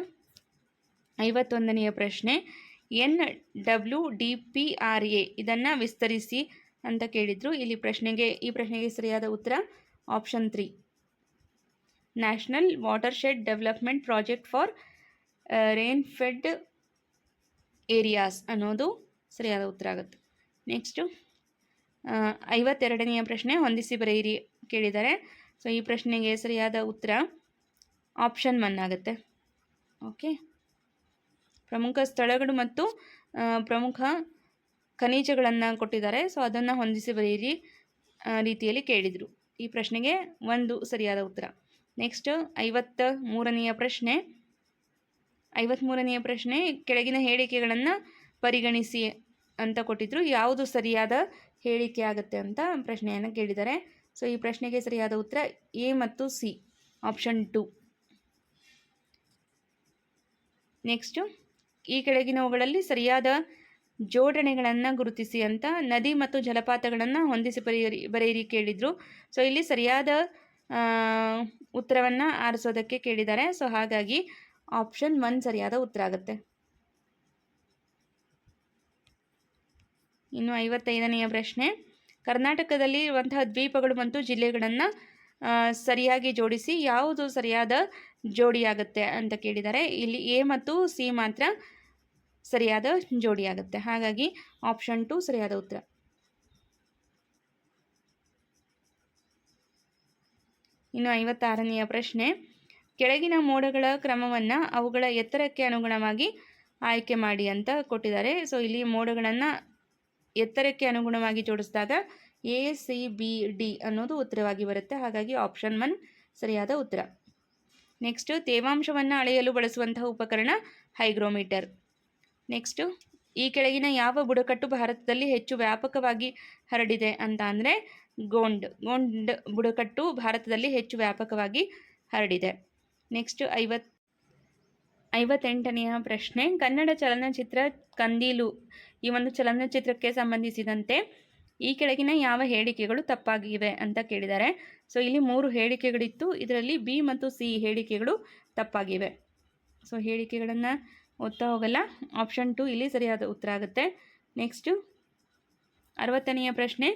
51ನೆಯ ಪ್ರಶ್ನೆ, NWDPRA ಇದನ್ನು ವಿಸ್ತರಿಸಿ ಅಂತ ಕೇಳಿದರು. ಈ ಪ್ರಶ್ನೆಗೆ ಸರಿಯಾದ ಉತ್ತರ option 3. National watershed development project for rainfed areas ಅನ್ನೋದು ಸರಿಯಾದ ಉತ್ತರ ಆಗುತ್ತೆ. ನೆಕ್ಸ್ಟು 52ನೆಯ ಪ್ರಶ್ನೆ, ಹೊಂದಿಸಿ ಬರೆಯಿರಿ ಕೇಳಿದ್ದಾರೆ. ಸೊ ಈ ಪ್ರಶ್ನೆಗೆ ಸರಿಯಾದ ಉತ್ತರ ಆಪ್ಷನ್ 1 ಆಗುತ್ತೆ. ಓಕೆ, ಪ್ರಮುಖ ಸ್ಥಳಗಳು ಮತ್ತು ಪ್ರಮುಖ ಖನಿಜಗಳನ್ನು ಕೊಟ್ಟಿದ್ದಾರೆ. ಸೊ ಅದನ್ನು ಹೊಂದಿಸಿ ಬರೆಯಿರಿ ರೀತಿಯಲ್ಲಿ ಕೇಳಿದರು. ಈ ಪ್ರಶ್ನೆಗೆ 1 ಸರಿಯಾದ ಉತ್ತರ. ನೆಕ್ಸ್ಟ್ 53ನೆಯ ಪ್ರಶ್ನೆ, ಕೆಳಗಿನ ಹೇಳಿಕೆಗಳನ್ನು ಪರಿಗಣಿಸಿ ಅಂತ ಕೊಟ್ಟಿದ್ರು. ಯಾವುದು ಸರಿಯಾದ ಹೇಳಿಕೆ ಆಗುತ್ತೆ ಅಂತ ಪ್ರಶ್ನೆಯನ್ನು ಕೇಳಿದ್ದಾರೆ. ಸೊ ಈ ಪ್ರಶ್ನೆಗೆ ಸರಿಯಾದ ಉತ್ತರ A ಮತ್ತು C, ಆಪ್ಷನ್ 2. ನೆಕ್ಸ್ಟು ಈ ಕೆಳಗಿನವುಗಳಲ್ಲಿ ಸರಿಯಾದ ಜೋಡಣೆಗಳನ್ನು ಗುರುತಿಸಿ ಅಂತ ನದಿ ಮತ್ತು ಜಲಪಾತಗಳನ್ನು ಹೊಂದಿಸಿ ಬರೆಯಿರಿ ಕೇಳಿದರು. ಸೊ ಇಲ್ಲಿ ಸರಿಯಾದ ಉತ್ತರವನ್ನು ಆರಿಸೋದಕ್ಕೆ ಕೇಳಿದ್ದಾರೆ. ಸೊ ಹಾಗಾಗಿ ಆಪ್ಷನ್ 1 ಸರಿಯಾದ ಉತ್ತರ ಆಗುತ್ತೆ. ಇನ್ನು 55ನೆಯ ಪ್ರಶ್ನೆ, ಕರ್ನಾಟಕದಲ್ಲಿ ಇರುವಂತಹ ದ್ವೀಪಗಳು ಮತ್ತು ಜಿಲ್ಲೆಗಳನ್ನು ಸರಿಯಾಗಿ ಜೋಡಿಸಿ ಯಾವುದು ಸರಿಯಾದ ಜೋಡಿಯಾಗುತ್ತೆ ಅಂತ ಕೇಳಿದ್ದಾರೆ. ಇಲ್ಲಿ A ಮತ್ತು C ಮಾತ್ರ ಸರಿಯಾದ ಜೋಡಿಯಾಗುತ್ತೆ. ಹಾಗಾಗಿ ಆಪ್ಷನ್ 2 ಸರಿಯಾದ ಉತ್ತರ. ಇನ್ನು 56ನೆಯ ಪ್ರಶ್ನೆ, ಕೆಳಗಿನ ಮೋಡಗಳ ಕ್ರಮವನ್ನು ಅವುಗಳ ಎತ್ತರಕ್ಕೆ ಅನುಗುಣವಾಗಿ ಆಯ್ಕೆ ಮಾಡಿ ಅಂತ ಕೊಟ್ಟಿದ್ದಾರೆ. ಸೊ ಇಲ್ಲಿ ಮೋಡಗಳನ್ನು ಎತ್ತರಕ್ಕೆ ಅನುಗುಣವಾಗಿ ಜೋಡಿಸಿದಾಗ ACBD ಅನ್ನೋದು ಉತ್ತರವಾಗಿ ಬರುತ್ತೆ. ಹಾಗಾಗಿ ಆಪ್ಷನ್ 1 ಸರಿಯಾದ ಉತ್ತರ. ನೆಕ್ಸ್ಟು ತೇವಾಂಶವನ್ನು ಅಳೆಯಲು ಬಳಸುವಂತಹ ಉಪಕರಣ ಹೈಗ್ರೋಮೀಟರ್. ನೆಕ್ಸ್ಟು ಈ ಕೆಳಗಿನ ಯಾವ ಬುಡಕಟ್ಟು ಭಾರತದಲ್ಲಿ ಹೆಚ್ಚು ವ್ಯಾಪಕವಾಗಿ ಹರಡಿದೆ ಅಂತ ಅಂದರೆ ಗೋಂಡ್ ಬುಡಕಟ್ಟು ಭಾರತದಲ್ಲಿ ಹೆಚ್ಚು ವ್ಯಾಪಕವಾಗಿ ಹರಡಿದೆ. ನೆಕ್ಸ್ಟ್ 58ನೆಯ ಪ್ರಶ್ನೆ, ಕನ್ನಡ ಚಲನಚಿತ್ರ ಕಂದೀಲು ಈ ಒಂದು ಚಲನಚಿತ್ರಕ್ಕೆ ಸಂಬಂಧಿಸಿದಂತೆ ಈ ಕೆಳಗಿನ ಯಾವ ಹೇಳಿಕೆಗಳು ತಪ್ಪಾಗಿವೆ ಅಂತ ಕೇಳಿದ್ದಾರೆ. ಸೊ ಇಲ್ಲಿ 3 ಹೇಳಿಕೆಗಳಿತ್ತು. ಇದರಲ್ಲಿ B ಮತ್ತು C ಹೇಳಿಕೆಗಳು ತಪ್ಪಾಗಿವೆ. ಸೊ ಹೇಳಿಕೆಗಳನ್ನು ಓದ್ತಾ ಹೋಗಲ್ಲ. ಆಪ್ಷನ್ 2 ಇಲ್ಲಿ ಸರಿಯಾದ ಉತ್ತರ ಆಗುತ್ತೆ. ನೆಕ್ಸ್ಟು 60ನೆಯ ಪ್ರಶ್ನೆ,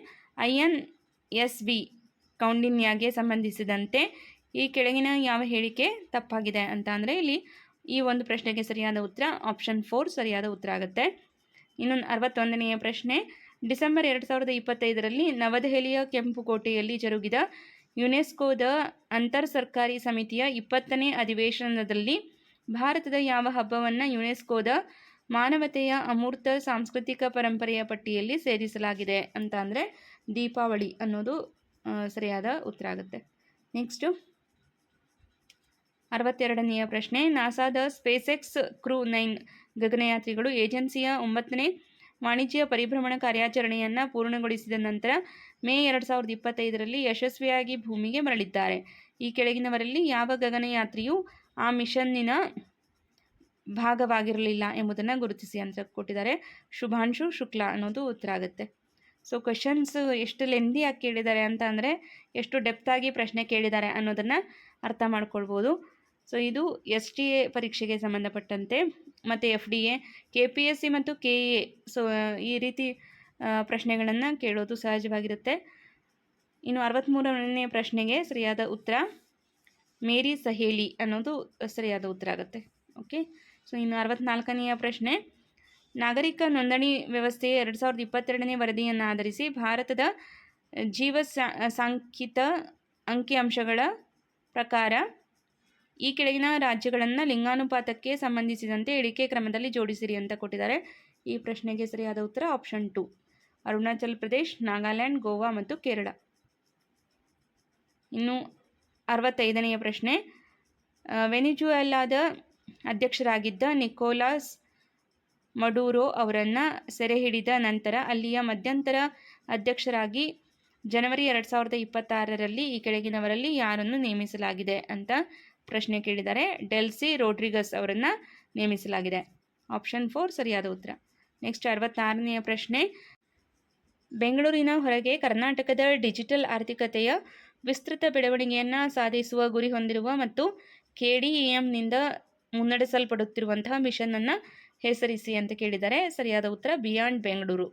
INSV ಕೌಂಡಿನ್ಯಗೆ ಸಂಬಂಧಿಸಿದಂತೆ ಈ ಕೆಳಗಿನ ಯಾವ ಹೇಳಿಕೆ ತಪ್ಪಾಗಿದೆ ಅಂತ ಅಂದರೆ ಇಲ್ಲಿ ಈ ಒಂದು ಪ್ರಶ್ನೆಗೆ ಸರಿಯಾದ ಉತ್ತರ ಆಪ್ಷನ್ 4 ಸರಿಯಾದ ಉತ್ತರ ಆಗುತ್ತೆ. ಇನ್ನು 61ನೆಯ ಪ್ರಶ್ನೆ, ಡಿಸೆಂಬರ್ 2025ರಲ್ಲಿ ನವದೆಹಲಿಯ ಕೆಂಪುಕೋಟೆಯಲ್ಲಿ ಜರುಗಿದ ಯುನೆಸ್ಕೋದ ಅಂತರ್ ಸರ್ಕಾರಿ ಸಮಿತಿಯ 20ನೇ ಅಧಿವೇಶನದಲ್ಲಿ ಭಾರತದ ಯಾವ ಹಬ್ಬವನ್ನು ಯುನೆಸ್ಕೋದ ಮಾನವತೆಯ ಅಮೂರ್ತ ಸಾಂಸ್ಕೃತಿಕ ಪರಂಪರೆಯ ಪಟ್ಟಿಯಲ್ಲಿ ಸೇರಿಸಲಾಗಿದೆ ಅಂತ ಅಂದರೆ ದೀಪಾವಳಿ ಅನ್ನೋದು ಸರಿಯಾದ ಉತ್ತರ ಆಗುತ್ತೆ. ನೆಕ್ಸ್ಟು 62ನೆಯ ಪ್ರಶ್ನೆ, ನಾಸಾದ ಸ್ಪೇಸ್ಎಕ್ಸ್ ಕ್ರೂ 9 ಗಗನಯಾತ್ರಿಗಳು ಏಜೆನ್ಸಿಯ 9ನೇ ವಾಣಿಜ್ಯ ಪರಿಭ್ರಮಣ ಕಾರ್ಯಾಚರಣೆಯನ್ನು ಪೂರ್ಣಗೊಳಿಸಿದ ನಂತರ ಮೇ 2025ರಲ್ಲಿ ಯಶಸ್ವಿಯಾಗಿ ಭೂಮಿಗೆ ಮರಳಿದ್ದಾರೆ. ಈ ಕೆಳಗಿನವರಲ್ಲಿ ಯಾವ ಗಗನಯಾತ್ರಿಯು ಆ ಮಿಷನ್ನಿನ ಭಾಗವಾಗಿರಲಿಲ್ಲ ಎಂಬುದನ್ನು ಗುರುತಿಸಿ ಅಂತ ಕೊಟ್ಟಿದ್ದಾರೆ. ಶುಭಾಂಶು ಶುಕ್ಲಾ ಅನ್ನೋದು ಉತ್ತರ ಆಗುತ್ತೆ. ಸೊ ಕ್ವೆಶನ್ಸ್ ಎಷ್ಟು ಲೆಂದಿಯಾಗಿ ಕೇಳಿದ್ದಾರೆ ಅಂತ ಅಂದರೆ ಎಷ್ಟು ಡೆಪ್ತಾಗಿ ಪ್ರಶ್ನೆ ಕೇಳಿದ್ದಾರೆ ಅನ್ನೋದನ್ನು ಅರ್ಥ ಮಾಡ್ಕೊಳ್ಬೋದು. ಸೊ ಇದು STA ಪರೀಕ್ಷೆಗೆ ಸಂಬಂಧಪಟ್ಟಂತೆ ಮತ್ತು FDA, KPSC ಮತ್ತು KA ಸೊ ಈ ರೀತಿ ಪ್ರಶ್ನೆಗಳನ್ನು ಕೇಳೋದು ಸಹಜವಾಗಿರುತ್ತೆ. ಇನ್ನು 63ನೇ ಪ್ರಶ್ನೆಗೆ ಸರಿಯಾದ ಉತ್ತರ ಮೇರಿ ಸಹೇಲಿ ಅನ್ನೋದು ಸರಿಯಾದ ಉತ್ತರ ಆಗುತ್ತೆ. ಓಕೆ, ಸೊ ಇನ್ನು 64ನೆಯ ಪ್ರಶ್ನೆ, ನಾಗರಿಕ ನೋಂದಣಿ ವ್ಯವಸ್ಥೆಯ 2022ನೇ ವರದಿಯನ್ನು ಆಧರಿಸಿ ಭಾರತದ ಜೀವ ಸಾಂಖ್ಯಿಕ ಅಂಕಿಅಂಶಗಳ ಪ್ರಕಾರ ಈ ಕೆಳಗಿನ ರಾಜ್ಯಗಳನ್ನು ಲಿಂಗಾನುಪಾತಕ್ಕೆ ಸಂಬಂಧಿಸಿದಂತೆ ಇಳಿಕೆ ಕ್ರಮದಲ್ಲಿ ಜೋಡಿಸಿರಿ ಅಂತ ಕೊಟ್ಟಿದ್ದಾರೆ. ಈ ಪ್ರಶ್ನೆಗೆ ಸರಿಯಾದ ಉತ್ತರ ಆಪ್ಷನ್ 2 ಅರುಣಾಚಲ್ ಪ್ರದೇಶ್, ನಾಗಾಲ್ಯಾಂಡ್, ಗೋವಾ ಮತ್ತು ಕೇರಳ. ಇನ್ನು 65ನೆಯ ಪ್ರಶ್ನೆ, ವೆನಿಜುವೆಲಾದ ಅಧ್ಯಕ್ಷರಾಗಿದ್ದ ನಿಕೋಲಾಸ್ ಮಡೂರೋ ಅವರನ್ನು ಸೆರೆ ಹಿಡಿದ ನಂತರ ಅಲ್ಲಿಯ ಮಧ್ಯಂತರ ಅಧ್ಯಕ್ಷರಾಗಿ ಜನವರಿ 2026ರಲ್ಲಿ ಈ ಕೆಳಗಿನವರಲ್ಲಿ ಯಾರನ್ನು ನೇಮಿಸಲಾಗಿದೆ ಅಂತ ಪ್ರಶ್ನೆ ಕೇಳಿದ್ದಾರೆ. ಡೆಲ್ಸಿ ರೋಡ್ರಿಗಸ್ ಅವರನ್ನು ನೇಮಿಸಲಾಗಿದೆ. ಆಪ್ಷನ್ 4 ಸರಿಯಾದ ಉತ್ತರ. ನೆಕ್ಸ್ಟ್ 66ನೆಯ ಪ್ರಶ್ನೆ, ಬೆಂಗಳೂರಿನ ಹೊರಗೆ ಕರ್ನಾಟಕದ ಡಿಜಿಟಲ್ ಆರ್ಥಿಕತೆಯ ವಿಸ್ತೃತ ಬೆಳವಣಿಗೆಯನ್ನು ಸಾಧಿಸುವ ಗುರಿ ಹೊಂದಿರುವ ಮತ್ತು KDEMನಿಂದ ಮುನ್ನಡೆಸಲ್ಪಡುತ್ತಿರುವಂತಹ ಮಿಷನನ್ನು ಹೆಸರಿಸಿ ಅಂತ ಕೇಳಿದ್ದಾರೆ. ಸರಿಯಾದ ಉತ್ತರ ಬಿಯಾಂಡ್ ಬೆಂಗಳೂರು.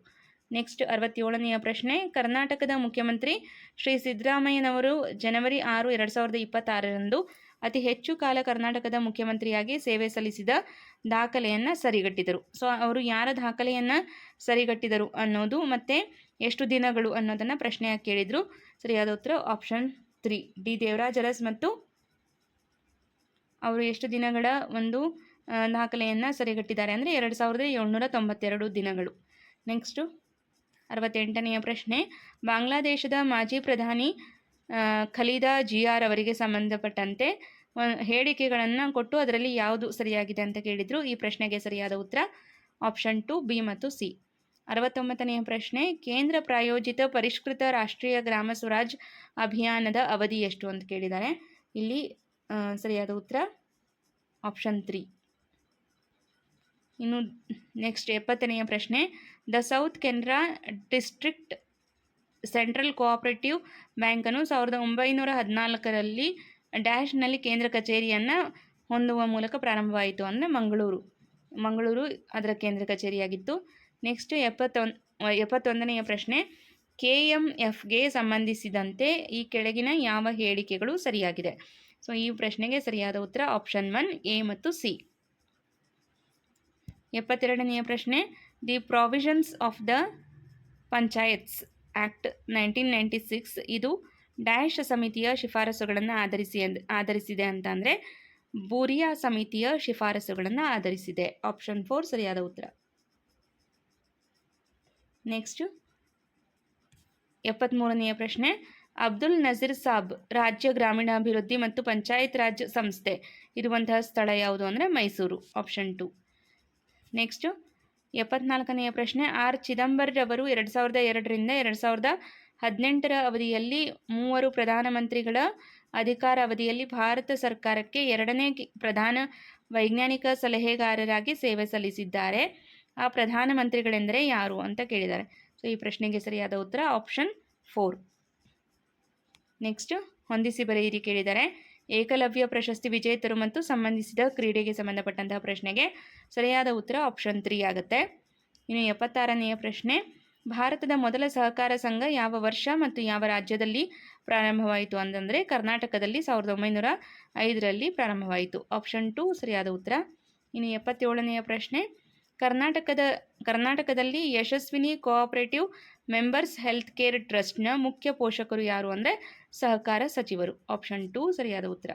ನೆಕ್ಸ್ಟ್ 67ನೆಯ ಪ್ರಶ್ನೆ, ಕರ್ನಾಟಕದ ಮುಖ್ಯಮಂತ್ರಿ ಶ್ರೀ ಸಿದ್ದರಾಮಯ್ಯನವರು ಜನವರಿ 6, 2026ರಂದು ಅತಿ ಹೆಚ್ಚು ಕಾಲ ಕರ್ನಾಟಕದ ಮುಖ್ಯಮಂತ್ರಿಯಾಗಿ ಸೇವೆ ಸಲ್ಲಿಸಿದ ದಾಖಲೆಯನ್ನು ಸರಿಗಟ್ಟಿದರು. ಸೊ ಅವರು ಯಾರ ದಾಖಲೆಯನ್ನು ಸರಿಗಟ್ಟಿದರು ಅನ್ನೋದು ಮತ್ತು ಎಷ್ಟು ದಿನಗಳು ಅನ್ನೋದನ್ನು ಪ್ರಶ್ನೆಯಾಗಿ ಕೇಳಿದರು. ಸರಿಯಾದ ಉತ್ತರ ಆಪ್ಷನ್ 3 ಡಿ ದೇವರಾಜ್ ಅರಸ್ ಮತ್ತು ಅವರು ಎಷ್ಟು ದಿನಗಳ ಒಂದು ದಾಖಲೆಯನ್ನು ಸರಿಗಟ್ಟಿದ್ದಾರೆ ಅಂದರೆ 2792 ದಿನಗಳು. ನೆಕ್ಸ್ಟು 68ನೆಯ ಪ್ರಶ್ನೆ, ಬಾಂಗ್ಲಾದೇಶದ ಮಾಜಿ ಪ್ರಧಾನಿ ಖಲೀದಾ ಜಿಯಾರ್ ಅವರಿಗೆ ಸಂಬಂಧಪಟ್ಟಂತೆ ಹೇಳಿಕೆಗಳನ್ನು ಕೊಟ್ಟು ಅದರಲ್ಲಿ ಯಾವುದು ಸರಿಯಾಗಿದೆ ಅಂತ ಕೇಳಿದರು. ಈ ಪ್ರಶ್ನೆಗೆ ಸರಿಯಾದ ಉತ್ತರ ಆಪ್ಷನ್ 2 ಬಿ ಮತ್ತು ಸಿ. 69ನೆಯ ಪ್ರಶ್ನೆ, ಕೇಂದ್ರ ಪ್ರಾಯೋಜಿತ ಪರಿಷ್ಕೃತ ರಾಷ್ಟ್ರೀಯ ಗ್ರಾಮ ಸ್ವರಾಜ್ ಅಭಿಯಾನದ ಅವಧಿ ಎಷ್ಟು ಅಂತ ಕೇಳಿದ್ದಾರೆ. ಇಲ್ಲಿ ಸರಿಯಾದ ಉತ್ತರ ಆಪ್ಷನ್ 3. ಇನ್ನು ನೆಕ್ಸ್ಟ್ 70ನೆಯ ಪ್ರಶ್ನೆ, the south Canara district central cooperative ಬ್ಯಾಂಕನ್ನು 1914ರಲ್ಲಿ ಡ್ಯಾಶ್ನಲ್ಲಿ ಕೇಂದ್ರ ಕಚೇರಿಯನ್ನು ಹೊಂದುವ ಮೂಲಕ ಪ್ರಾರಂಭವಾಯಿತು ಅಂದರೆ ಮಂಗಳೂರು ಅದರ ಕೇಂದ್ರ ಕಚೇರಿಯಾಗಿತ್ತು. ನೆಕ್ಸ್ಟ್ 71ನೆಯ ಪ್ರಶ್ನೆ, KMFಗೆ ಸಂಬಂಧಿಸಿದಂತೆ ಈ ಕೆಳಗಿನ ಯಾವ ಹೇಳಿಕೆಗಳು ಸರಿಯಾಗಿದೆ? ಸೊ ಈ ಪ್ರಶ್ನೆಗೆ ಸರಿಯಾದ ಉತ್ತರ ಆಪ್ಷನ್ 1 ಎ ಮತ್ತು ಸಿ. 72ನೆಯ ಪ್ರಶ್ನೆ, the provisions of the panchayats act 1996 ಇದು ಡ್ಯಾಶ್ ಸಮಿತಿಯ ಶಿಫಾರಸುಗಳನ್ನು ಆಧರಿಸಿದೆ ಅಂತಂದರೆ ಬೂರಿಯಾ ಸಮಿತಿಯ ಶಿಫಾರಸುಗಳನ್ನು ಆಧರಿಸಿದೆ. ಆಪ್ಷನ್ 4 ಸರಿಯಾದ ಉತ್ತರ. ನೆಕ್ಸ್ಟ್ 73ನೆಯ ಪ್ರಶ್ನೆ, ಅಬ್ದುಲ್ ನಜೀರ್ ಸಾಬ್ ರಾಜ್ಯ ಗ್ರಾಮೀಣಾಭಿವೃದ್ಧಿ ಮತ್ತು ಪಂಚಾಯತ್ ರಾಜ್ ಸಂಸ್ಥೆ ಇರುವಂತಹ ಸ್ಥಳ ಯಾವುದು ಅಂದರೆ ಮೈಸೂರು. ಆಪ್ಷನ್ 2. ನೆಕ್ಸ್ಟು 74ನೆಯ ಪ್ರಶ್ನೆ, ಆರ್ ಚಿದಂಬರರವರು 2002ರಿಂದ 2018ರ ಅವಧಿಯಲ್ಲಿ 3 ಪ್ರಧಾನಮಂತ್ರಿಗಳ ಅಧಿಕಾರ ಅವಧಿಯಲ್ಲಿ ಭಾರತ ಸರ್ಕಾರಕ್ಕೆ 2ನೇ ಪ್ರಧಾನ ವೈಜ್ಞಾನಿಕ ಸಲಹೆಗಾರರಾಗಿ ಸೇವೆ ಸಲ್ಲಿಸಿದ್ದಾರೆ. ಆ ಪ್ರಧಾನಮಂತ್ರಿಗಳೆಂದರೆ ಯಾರು ಅಂತ ಕೇಳಿದ್ದಾರೆ. ಸೊ ಈ ಪ್ರಶ್ನೆಗೆ ಸರಿಯಾದ ಉತ್ತರ ಆಪ್ಷನ್ 4. ನೆಕ್ಸ್ಟ್ ಹೊಂದಿಸಿ ಬರೆಯಿರಿ ಕೇಳಿದ್ದಾರೆ. ಏಕಲವ್ಯ ಪ್ರಶಸ್ತಿ ವಿಜೇತರು ಮತ್ತು ಸಂಬಂಧಿಸಿದ ಕ್ರೀಡೆಗೆ ಸಂಬಂಧಪಟ್ಟಂತಹ ಪ್ರಶ್ನೆಗೆ ಸರಿಯಾದ ಉತ್ತರ ಆಪ್ಷನ್ 3 ಆಗುತ್ತೆ. ಇನ್ನು 76ನೆಯ ಪ್ರಶ್ನೆ, ಭಾರತದ ಮೊದಲ ಸಹಕಾರ ಸಂಘ ಯಾವ ವರ್ಷ ಮತ್ತು ಯಾವ ರಾಜ್ಯದಲ್ಲಿ ಪ್ರಾರಂಭವಾಯಿತು ಅಂತಂದರೆ ಕರ್ನಾಟಕದಲ್ಲಿ 1905ರಲ್ಲಿ ಪ್ರಾರಂಭವಾಯಿತು. ಆಪ್ಷನ್ 2 ಸರಿಯಾದ ಉತ್ತರ. ಇನ್ನು 77ನೆಯ ಪ್ರಶ್ನೆ, ಕರ್ನಾಟಕದಲ್ಲಿ Yeshasvini cooperative members health care ಟ್ರಸ್ಟ್ನ ಮುಖ್ಯ ಪೋಷಕರು ಯಾರು ಅಂದರೆ ಸಹಕಾರ ಸಚಿವರು. ಆಪ್ಷನ್ 2 ಸರಿಯಾದ ಉತ್ತರ.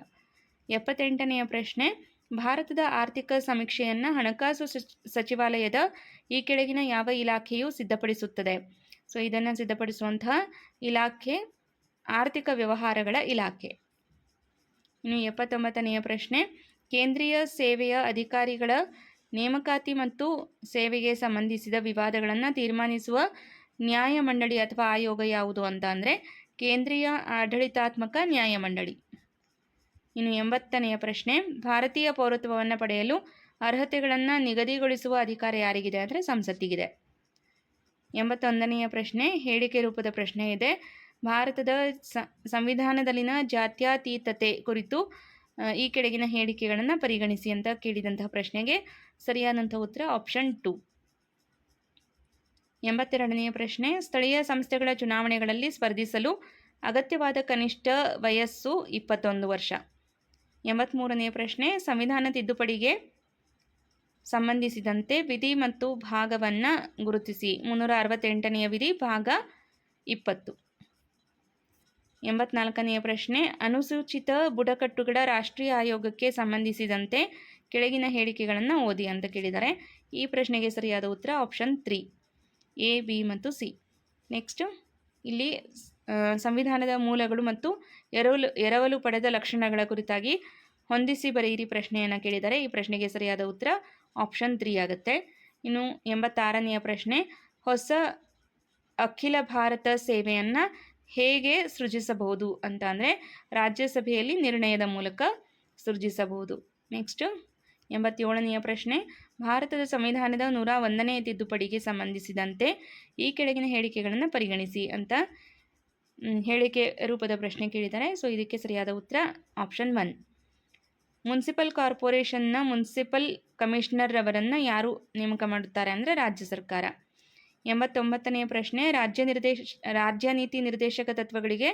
78ನೆಯ ಪ್ರಶ್ನೆ, ಭಾರತದ ಆರ್ಥಿಕ ಸಮೀಕ್ಷೆಯನ್ನು ಹಣಕಾಸು ಸಚಿವಾಲಯದ ಈ ಕೆಳಗಿನ ಯಾವ ಇಲಾಖೆಯು ಸಿದ್ಧಪಡಿಸುತ್ತದೆ? ಸೊ ಇದನ್ನು ಸಿದ್ಧಪಡಿಸುವಂತಹ ಇಲಾಖೆ ಆರ್ಥಿಕ ವ್ಯವಹಾರಗಳ ಇಲಾಖೆ. ಇನ್ನು 79ನೆಯ ಪ್ರಶ್ನೆ, ಕೇಂದ್ರೀಯ ಸೇವೆಯ ಅಧಿಕಾರಿಗಳ ನೇಮಕಾತಿ ಮತ್ತು ಸೇವೆಗೆ ಸಂಬಂಧಿಸಿದ ವಿವಾದಗಳನ್ನು ತೀರ್ಮಾನಿಸುವ ನ್ಯಾಯಮಂಡಳಿ ಅಥವಾ ಆಯೋಗ ಯಾವುದು ಅಂತ ಅಂದರೆ ಕೇಂದ್ರೀಯ ಆಡಳಿತಾತ್ಮಕ ನ್ಯಾಯಮಂಡಳಿ. ಇನ್ನು 80ನೆಯ ಪ್ರಶ್ನೆ, ಭಾರತೀಯ ಪೌರತ್ವವನ್ನು ಪಡೆಯಲು ಅರ್ಹತೆಗಳನ್ನು ನಿಗದಿಗೊಳಿಸುವ ಅಧಿಕಾರ ಯಾರಿಗಿದೆ ಅಂದರೆ ಸಂಸತ್ತಿಗಿದೆ. 81ನೆಯ ಪ್ರಶ್ನೆ ಹೇಳಿಕೆ ರೂಪದ ಪ್ರಶ್ನೆ ಇದೆ. ಭಾರತದ ಸಂವಿಧಾನದಲ್ಲಿನ ಜಾತ್ಯತೀತತೆ ಕುರಿತು ಈ ಕೆಳಗಿನ ಹೇಳಿಕೆಗಳನ್ನು ಪರಿಗಣಿಸಿ ಅಂತ ಕೇಳಿದಂತಹ ಪ್ರಶ್ನೆಗೆ ಸರಿಯಾದಂಥ ಉತ್ತರ ಆಪ್ಷನ್ 2. 82ನೆಯ ಪ್ರಶ್ನೆ, ಸ್ಥಳೀಯ ಸಂಸ್ಥೆಗಳ ಚುನಾವಣೆಗಳಲ್ಲಿ ಸ್ಪರ್ಧಿಸಲು ಅಗತ್ಯವಾದ ಕನಿಷ್ಠ ವಯಸ್ಸು 21 ವರ್ಷ. 83ನೆಯ ಪ್ರಶ್ನೆ, ಸಂವಿಧಾನ ತಿದ್ದುಪಡಿಗೆ ಸಂಬಂಧಿಸಿದಂತೆ ವಿಧಿ ಮತ್ತು ಭಾಗವನ್ನು ಗುರುತಿಸಿ. 368ನೆಯ ವಿಧಿ ಭಾಗ 20. 84ನೆಯ ಪ್ರಶ್ನೆ, ಅನುಸೂಚಿತ ಬುಡಕಟ್ಟುಗಳ ರಾಷ್ಟ್ರೀಯ ಆಯೋಗಕ್ಕೆ ಸಂಬಂಧಿಸಿದಂತೆ ಕೆಳಗಿನ ಹೇಳಿಕೆಗಳನ್ನು ಓದಿ ಅಂತ ಕೇಳಿದ್ದಾರೆ. ಈ ಪ್ರಶ್ನೆಗೆ ಸರಿಯಾದ ಉತ್ತರ ಆಪ್ಷನ್ 3 ಎ, ಬಿ ಮತ್ತು ಸಿ. ನೆಕ್ಸ್ಟ್ ಇಲ್ಲಿ ಸಂವಿಧಾನದ ಮೂಲಗಳು ಮತ್ತು ಎರವಲು ಪಡೆದ ಲಕ್ಷಣಗಳ ಕುರಿತಾಗಿ ಹೊಂದಿಸಿ ಬರೆಯಿರಿ ಪ್ರಶ್ನೆಯನ್ನು ಕೇಳಿದ್ದಾರೆ. ಈ ಪ್ರಶ್ನೆಗೆ ಸರಿಯಾದ ಉತ್ತರ ಆಪ್ಷನ್ 3 ಆಗುತ್ತೆ. ಇನ್ನು 86ನೆಯ ಪ್ರಶ್ನೆ, ಹೊಸ ಅಖಿಲ ಭಾರತ ಸೇವೆಯನ್ನು ಹೇಗೆ ಸೃಜಿಸಬಹುದು ಅಂತ ಅಂದರೆ ರಾಜ್ಯಸಭೆಯಲ್ಲಿ ನಿರ್ಣಯದ ಮೂಲಕ ಸೃಜಿಸಬಹುದು. ನೆಕ್ಸ್ಟ್ 87ನೆಯ ಪ್ರಶ್ನೆ, ಭಾರತದ ಸಂವಿಧಾನದ 101ನೇ ತಿದ್ದುಪಡಿಗೆ ಸಂಬಂಧಿಸಿದಂತೆ ಈ ಕೆಳಗಿನ ಹೇಳಿಕೆಗಳನ್ನು ಪರಿಗಣಿಸಿ ಅಂತ ಹೇಳಿಕೆ ರೂಪದ ಪ್ರಶ್ನೆ ಕೇಳಿದ್ದಾರೆ. ಸೊ ಇದಕ್ಕೆ ಸರಿಯಾದ ಉತ್ತರ ಆಪ್ಷನ್ 1. ಮುನ್ಸಿಪಲ್ ಕಾರ್ಪೊರೇಷನ್ನ ಮುನ್ಸಿಪಲ್ ಕಮಿಷನರ್ ಅವರನ್ನು ಯಾರು ನೇಮಕ ಮಾಡುತ್ತಾರೆ ಅಂದರೆ ರಾಜ್ಯ ಸರ್ಕಾರ. 89ನೆಯ ಪ್ರಶ್ನೆ, ರಾಜ್ಯ ನೀತಿ ನಿರ್ದೇಶಕ ತತ್ವಗಳಿಗೆ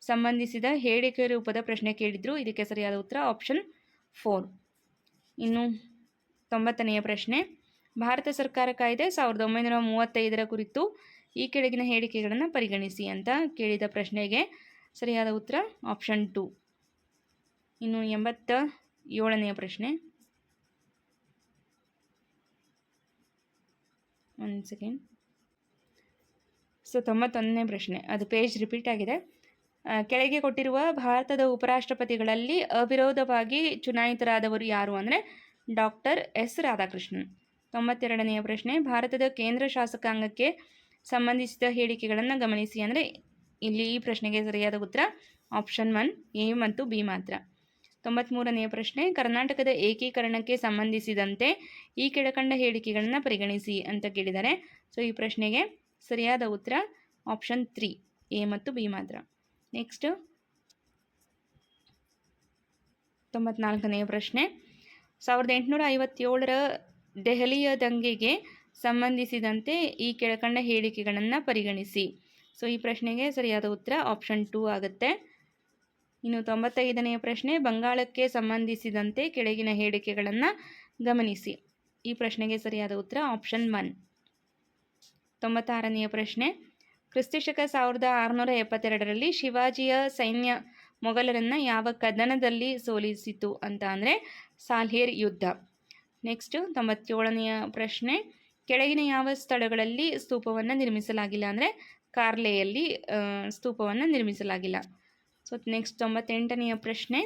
ಸಂಬಂಧಿಸಿದ ಹೇಳಿಕೆ ರೂಪದ ಪ್ರಶ್ನೆ ಕೇಳಿದ್ರು. ಇದಕ್ಕೆ ಸರಿಯಾದ ಉತ್ತರ ಆಪ್ಷನ್ 4. ಇನ್ನು 90ನೆಯ ಪ್ರಶ್ನೆ, ಭಾರತ ಸರ್ಕಾರ ಕಾಯ್ದೆ 1935ರ ಕುರಿತು ಈ ಕೆಳಗಿನ ಹೇಳಿಕೆಗಳನ್ನು ಪರಿಗಣಿಸಿ ಅಂತ ಕೇಳಿದ ಪ್ರಶ್ನೆಗೆ ಸರಿಯಾದ ಉತ್ತರ ಆಪ್ಷನ್ 2. ಇನ್ನು 87ನೆಯ ಪ್ರಶ್ನೆ, ಒಂದು ಸೆಕೆಂಡ್. ಸೊ 91ನೇ ಪ್ರಶ್ನೆ, ಅದು ಪೇಜ್ ರಿಪೀಟ್ ಆಗಿದೆ. ಕೆಳಗೆ ಕೊಟ್ಟಿರುವ ಭಾರತದ ಉಪರಾಷ್ಟ್ರಪತಿಗಳಲ್ಲಿ ಅವಿರೋಧವಾಗಿ ಚುನಾಯಿತರಾದವರು ಯಾರು ಅಂದರೆ ಡಾಕ್ಟರ್ ಎಸ್ ರಾಧಾಕೃಷ್ಣನ್. 92ನೆಯ ಪ್ರಶ್ನೆ, ಭಾರತದ ಕೇಂದ್ರ ಶಾಸಕಾಂಗಕ್ಕೆ ಸಂಬಂಧಿಸಿದ ಹೇಳಿಕೆಗಳನ್ನು ಗಮನಿಸಿ ಅಂದರೆ ಇಲ್ಲಿ ಈ ಪ್ರಶ್ನೆಗೆ ಸರಿಯಾದ ಉತ್ತರ ಆಪ್ಷನ್ 1 ಎ ಮತ್ತು ಬಿ ಮಾತ್ರ. 93ನೆಯ ಪ್ರಶ್ನೆ, ಕರ್ನಾಟಕದ ಏಕೀಕರಣಕ್ಕೆ ಸಂಬಂಧಿಸಿದಂತೆ ಈ ಕೆಳಕಂಡ ಹೇಳಿಕೆಗಳನ್ನು ಪರಿಗಣಿಸಿ ಅಂತ ಕೇಳಿದ್ದಾರೆ. ಸೊ ಈ ಪ್ರಶ್ನೆಗೆ ಸರಿಯಾದ ಉತ್ತರ ಆಪ್ಷನ್ 3 ಎ ಮತ್ತು ಬಿ ಮಾತ್ರ. ನೆಕ್ಸ್ಟ್ 94ನೆಯ ಪ್ರಶ್ನೆ, 1857ರ ದೆಹಲಿಯ ದಂಗೆಗೆ ಸಂಬಂಧಿಸಿದಂತೆ ಈ ಕೆಳಕಂಡ ಹೇಳಿಕೆಗಳನ್ನು ಪರಿಗಣಿಸಿ. ಸೊ ಈ ಪ್ರಶ್ನೆಗೆ ಸರಿಯಾದ ಉತ್ತರ ಆಪ್ಷನ್ 2 ಆಗುತ್ತೆ. ಇನ್ನು 95ನೆಯ ಪ್ರಶ್ನೆ, ಬಂಗಾಳಕ್ಕೆ ಸಂಬಂಧಿಸಿದಂತೆ ಕೆಳಗಿನ ಹೇಳಿಕೆಗಳನ್ನು ಗಮನಿಸಿ. ಈ ಪ್ರಶ್ನೆಗೆ ಸರಿಯಾದ ಉತ್ತರ ಆಪ್ಷನ್ 1. 96ನೆಯ ಪ್ರಶ್ನೆ, ಕ್ರಿಸ್ತಶಕ 1672ರಲ್ಲಿ ಶಿವಾಜಿಯ ಸೈನ್ಯ ಮೊಘಲರನ್ನು ಯಾವ ಕದನದಲ್ಲಿ ಸೋಲಿಸಿತು ಅಂತ ಅಂದರೆ ಸಾಲ್ಹೇರ್ ಯುದ್ಧ. ನೆಕ್ಸ್ಟ್ 97ನೆಯ ಪ್ರಶ್ನೆ, ಕೆಳಗಿನ ಯಾವ ಸ್ಥಳಗಳಲ್ಲಿ ಸ್ತೂಪವನ್ನು ನಿರ್ಮಿಸಲಾಗಿಲ್ಲ ಅಂದರೆ ಕಾರ್ಲೆಯಲ್ಲಿ ಸ್ತೂಪವನ್ನು ನಿರ್ಮಿಸಲಾಗಿಲ್ಲ. ಸೊ ನೆಕ್ಸ್ಟ್ 98ನೆಯ ಪ್ರಶ್ನೆ,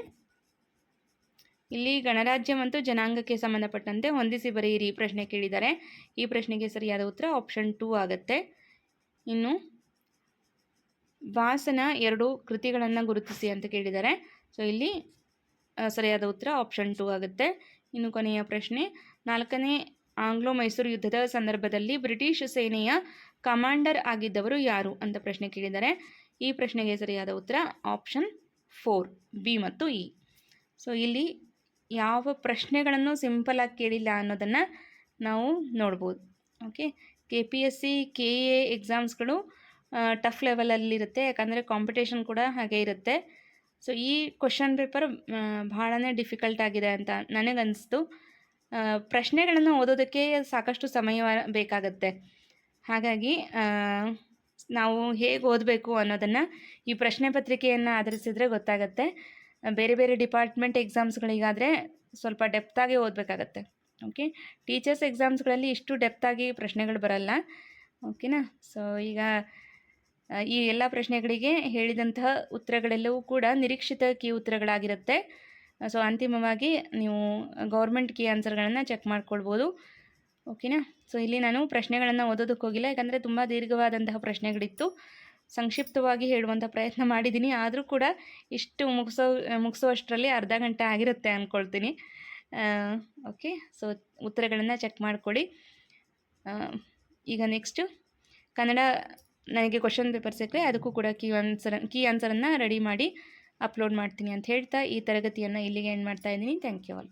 ಇಲ್ಲಿ ಗಣರಾಜ್ಯ ಮತ್ತು ಜನಾಂಗಕ್ಕೆ ಸಂಬಂಧಪಟ್ಟಂತೆ ಹೊಂದಿಸಿ ಬರೆಯಿರಿ ಪ್ರಶ್ನೆ ಕೇಳಿದ್ದಾರೆ. ಈ ಪ್ರಶ್ನೆಗೆ ಸರಿಯಾದ ಉತ್ತರ ಆಪ್ಷನ್ 2 ಆಗುತ್ತೆ. ಇನ್ನು ವಾಸನ 2 ಕೃತಿಗಳನ್ನು ಗುರುತಿಸಿ ಅಂತ ಕೇಳಿದ್ದಾರೆ. ಸೊ ಇಲ್ಲಿ ಸರಿಯಾದ ಉತ್ತರ ಆಪ್ಷನ್ 2 ಆಗುತ್ತೆ. ಇನ್ನು ಕೊನೆಯ ಪ್ರಶ್ನೆ, 4ನೇ ಆಂಗ್ಲೋ ಮೈಸೂರು ಯುದ್ಧದ ಸಂದರ್ಭದಲ್ಲಿ ಬ್ರಿಟಿಷ್ ಸೇನೆಯ ಕಮಾಂಡರ್ ಆಗಿದ್ದವರು ಯಾರು ಅಂತ ಪ್ರಶ್ನೆ ಕೇಳಿದ್ದಾರೆ. ಈ ಪ್ರಶ್ನೆಗೆ ಸರಿಯಾದ ಉತ್ತರ ಆಪ್ಷನ್ 4 ಬಿ ಮತ್ತು ಇ. ಸೊ ಇಲ್ಲಿ ಯಾವ ಪ್ರಶ್ನೆಗಳನ್ನು ಸಿಂಪಲಾಗಿ ಕೇಳಿಲ್ಲ ಅನ್ನೋದನ್ನು ನಾವು ನೋಡ್ಬೋದು. ಓಕೆ, KPSC KA ಎಕ್ಸಾಮ್ಸ್ಗಳು ಟಫ್ ಲೆವೆಲಲ್ಲಿರುತ್ತೆ, ಯಾಕಂದರೆ ಕಾಂಪಿಟೇಷನ್ ಕೂಡ ಹಾಗೆ ಇರುತ್ತೆ. ಸೊ ಈ ಕ್ವಶನ್ ಪೇಪರ್ ಭಾಳನೇ ಡಿಫಿಕಲ್ಟ್ ಆಗಿದೆ ಅಂತ ನನಗನ್ನಿಸ್ತು. ಪ್ರಶ್ನೆಗಳನ್ನು ಓದೋದಕ್ಕೆ ಸಾಕಷ್ಟು ಸಮಯ ಬೇಕಾಗತ್ತೆ. ಹಾಗಾಗಿ ನಾವು ಹೇಗೆ ಓದಬೇಕು ಅನ್ನೋದನ್ನು ಈ ಪ್ರಶ್ನೆ ಪತ್ರಿಕೆಯನ್ನು ಆಧರಿಸಿದರೆ ಗೊತ್ತಾಗತ್ತೆ. ಬೇರೆ ಬೇರೆ ಡಿಪಾರ್ಟ್ಮೆಂಟ್ ಎಕ್ಸಾಮ್ಸ್ಗಳಿಗಾದರೆ ಸ್ವಲ್ಪ ಡೆಪ್ತಾಗಿ ಓದಬೇಕಾಗತ್ತೆ. ಓಕೆ, ಟೀಚರ್ಸ್ ಎಕ್ಸಾಮ್ಸ್ಗಳಲ್ಲಿ ಇಷ್ಟು ಡೆಪ್ತಾಗಿ ಪ್ರಶ್ನೆಗಳು ಬರಲ್ಲ. ಓಕೆನಾ. ಸೊ ಈಗ ಈ ಎಲ್ಲ ಪ್ರಶ್ನೆಗಳಿಗೆ ಹೇಳಿದಂತಹ ಉತ್ತರಗಳೆಲ್ಲವೂ ಕೂಡ ನಿರೀಕ್ಷಿತ ಕೀ ಉತ್ತರಗಳಾಗಿರುತ್ತೆ. ಸೊ ಅಂತಿಮವಾಗಿ ನೀವು ಗೌರ್ಮೆಂಟ್ ಕೀ ಆನ್ಸರ್ಗಳನ್ನು ಚೆಕ್ ಮಾಡ್ಕೊಳ್ಬೋದು. ಓಕೆನಾ. ಸೊ ಇಲ್ಲಿ ನಾನು ಪ್ರಶ್ನೆಗಳನ್ನು ಓದೋದಕ್ಕೆ ಹೋಗಿಲ್ಲ, ಯಾಕಂದರೆ ತುಂಬ ದೀರ್ಘವಾದಂತಹ ಪ್ರಶ್ನೆಗಳಿತ್ತು. ಸಂಕ್ಷಿಪ್ತವಾಗಿ ಹೇಳುವಂಥ ಪ್ರಯತ್ನ ಮಾಡಿದ್ದೀನಿ. ಆದರೂ ಕೂಡ ಇಷ್ಟು ಮುಗಿಸೋಷ್ಟರಲ್ಲಿ ಅರ್ಧ ಗಂಟೆ ಆಗಿರುತ್ತೆ ಅಂದ್ಕೊಳ್ತೀನಿ. ಓಕೆ, ಸೊ ಉತ್ತರಗಳನ್ನು ಚೆಕ್ ಮಾಡ್ಕೊಳ್ಳಿ. ಈಗ ನೆಕ್ಸ್ಟು ಕನ್ನಡ ನನಗೆ ಕ್ವಶನ್ ಪೇಪರ್ ಸಿಕ್ಕರೆ ಅದಕ್ಕೂ ಕೂಡ ಕೀ ಆನ್ಸರನ್ನು ರೆಡಿ ಮಾಡಿ ಅಪ್ಲೋಡ್ ಮಾಡ್ತೀನಿ ಅಂತ ಹೇಳ್ತಾ ಈ ತರಗತಿಯನ್ನು ಇಲ್ಲಿಗೆ ಎಂಡ್ ಮಾಡ್ತಾ ಇದ್ದೀನಿ. Thank you all.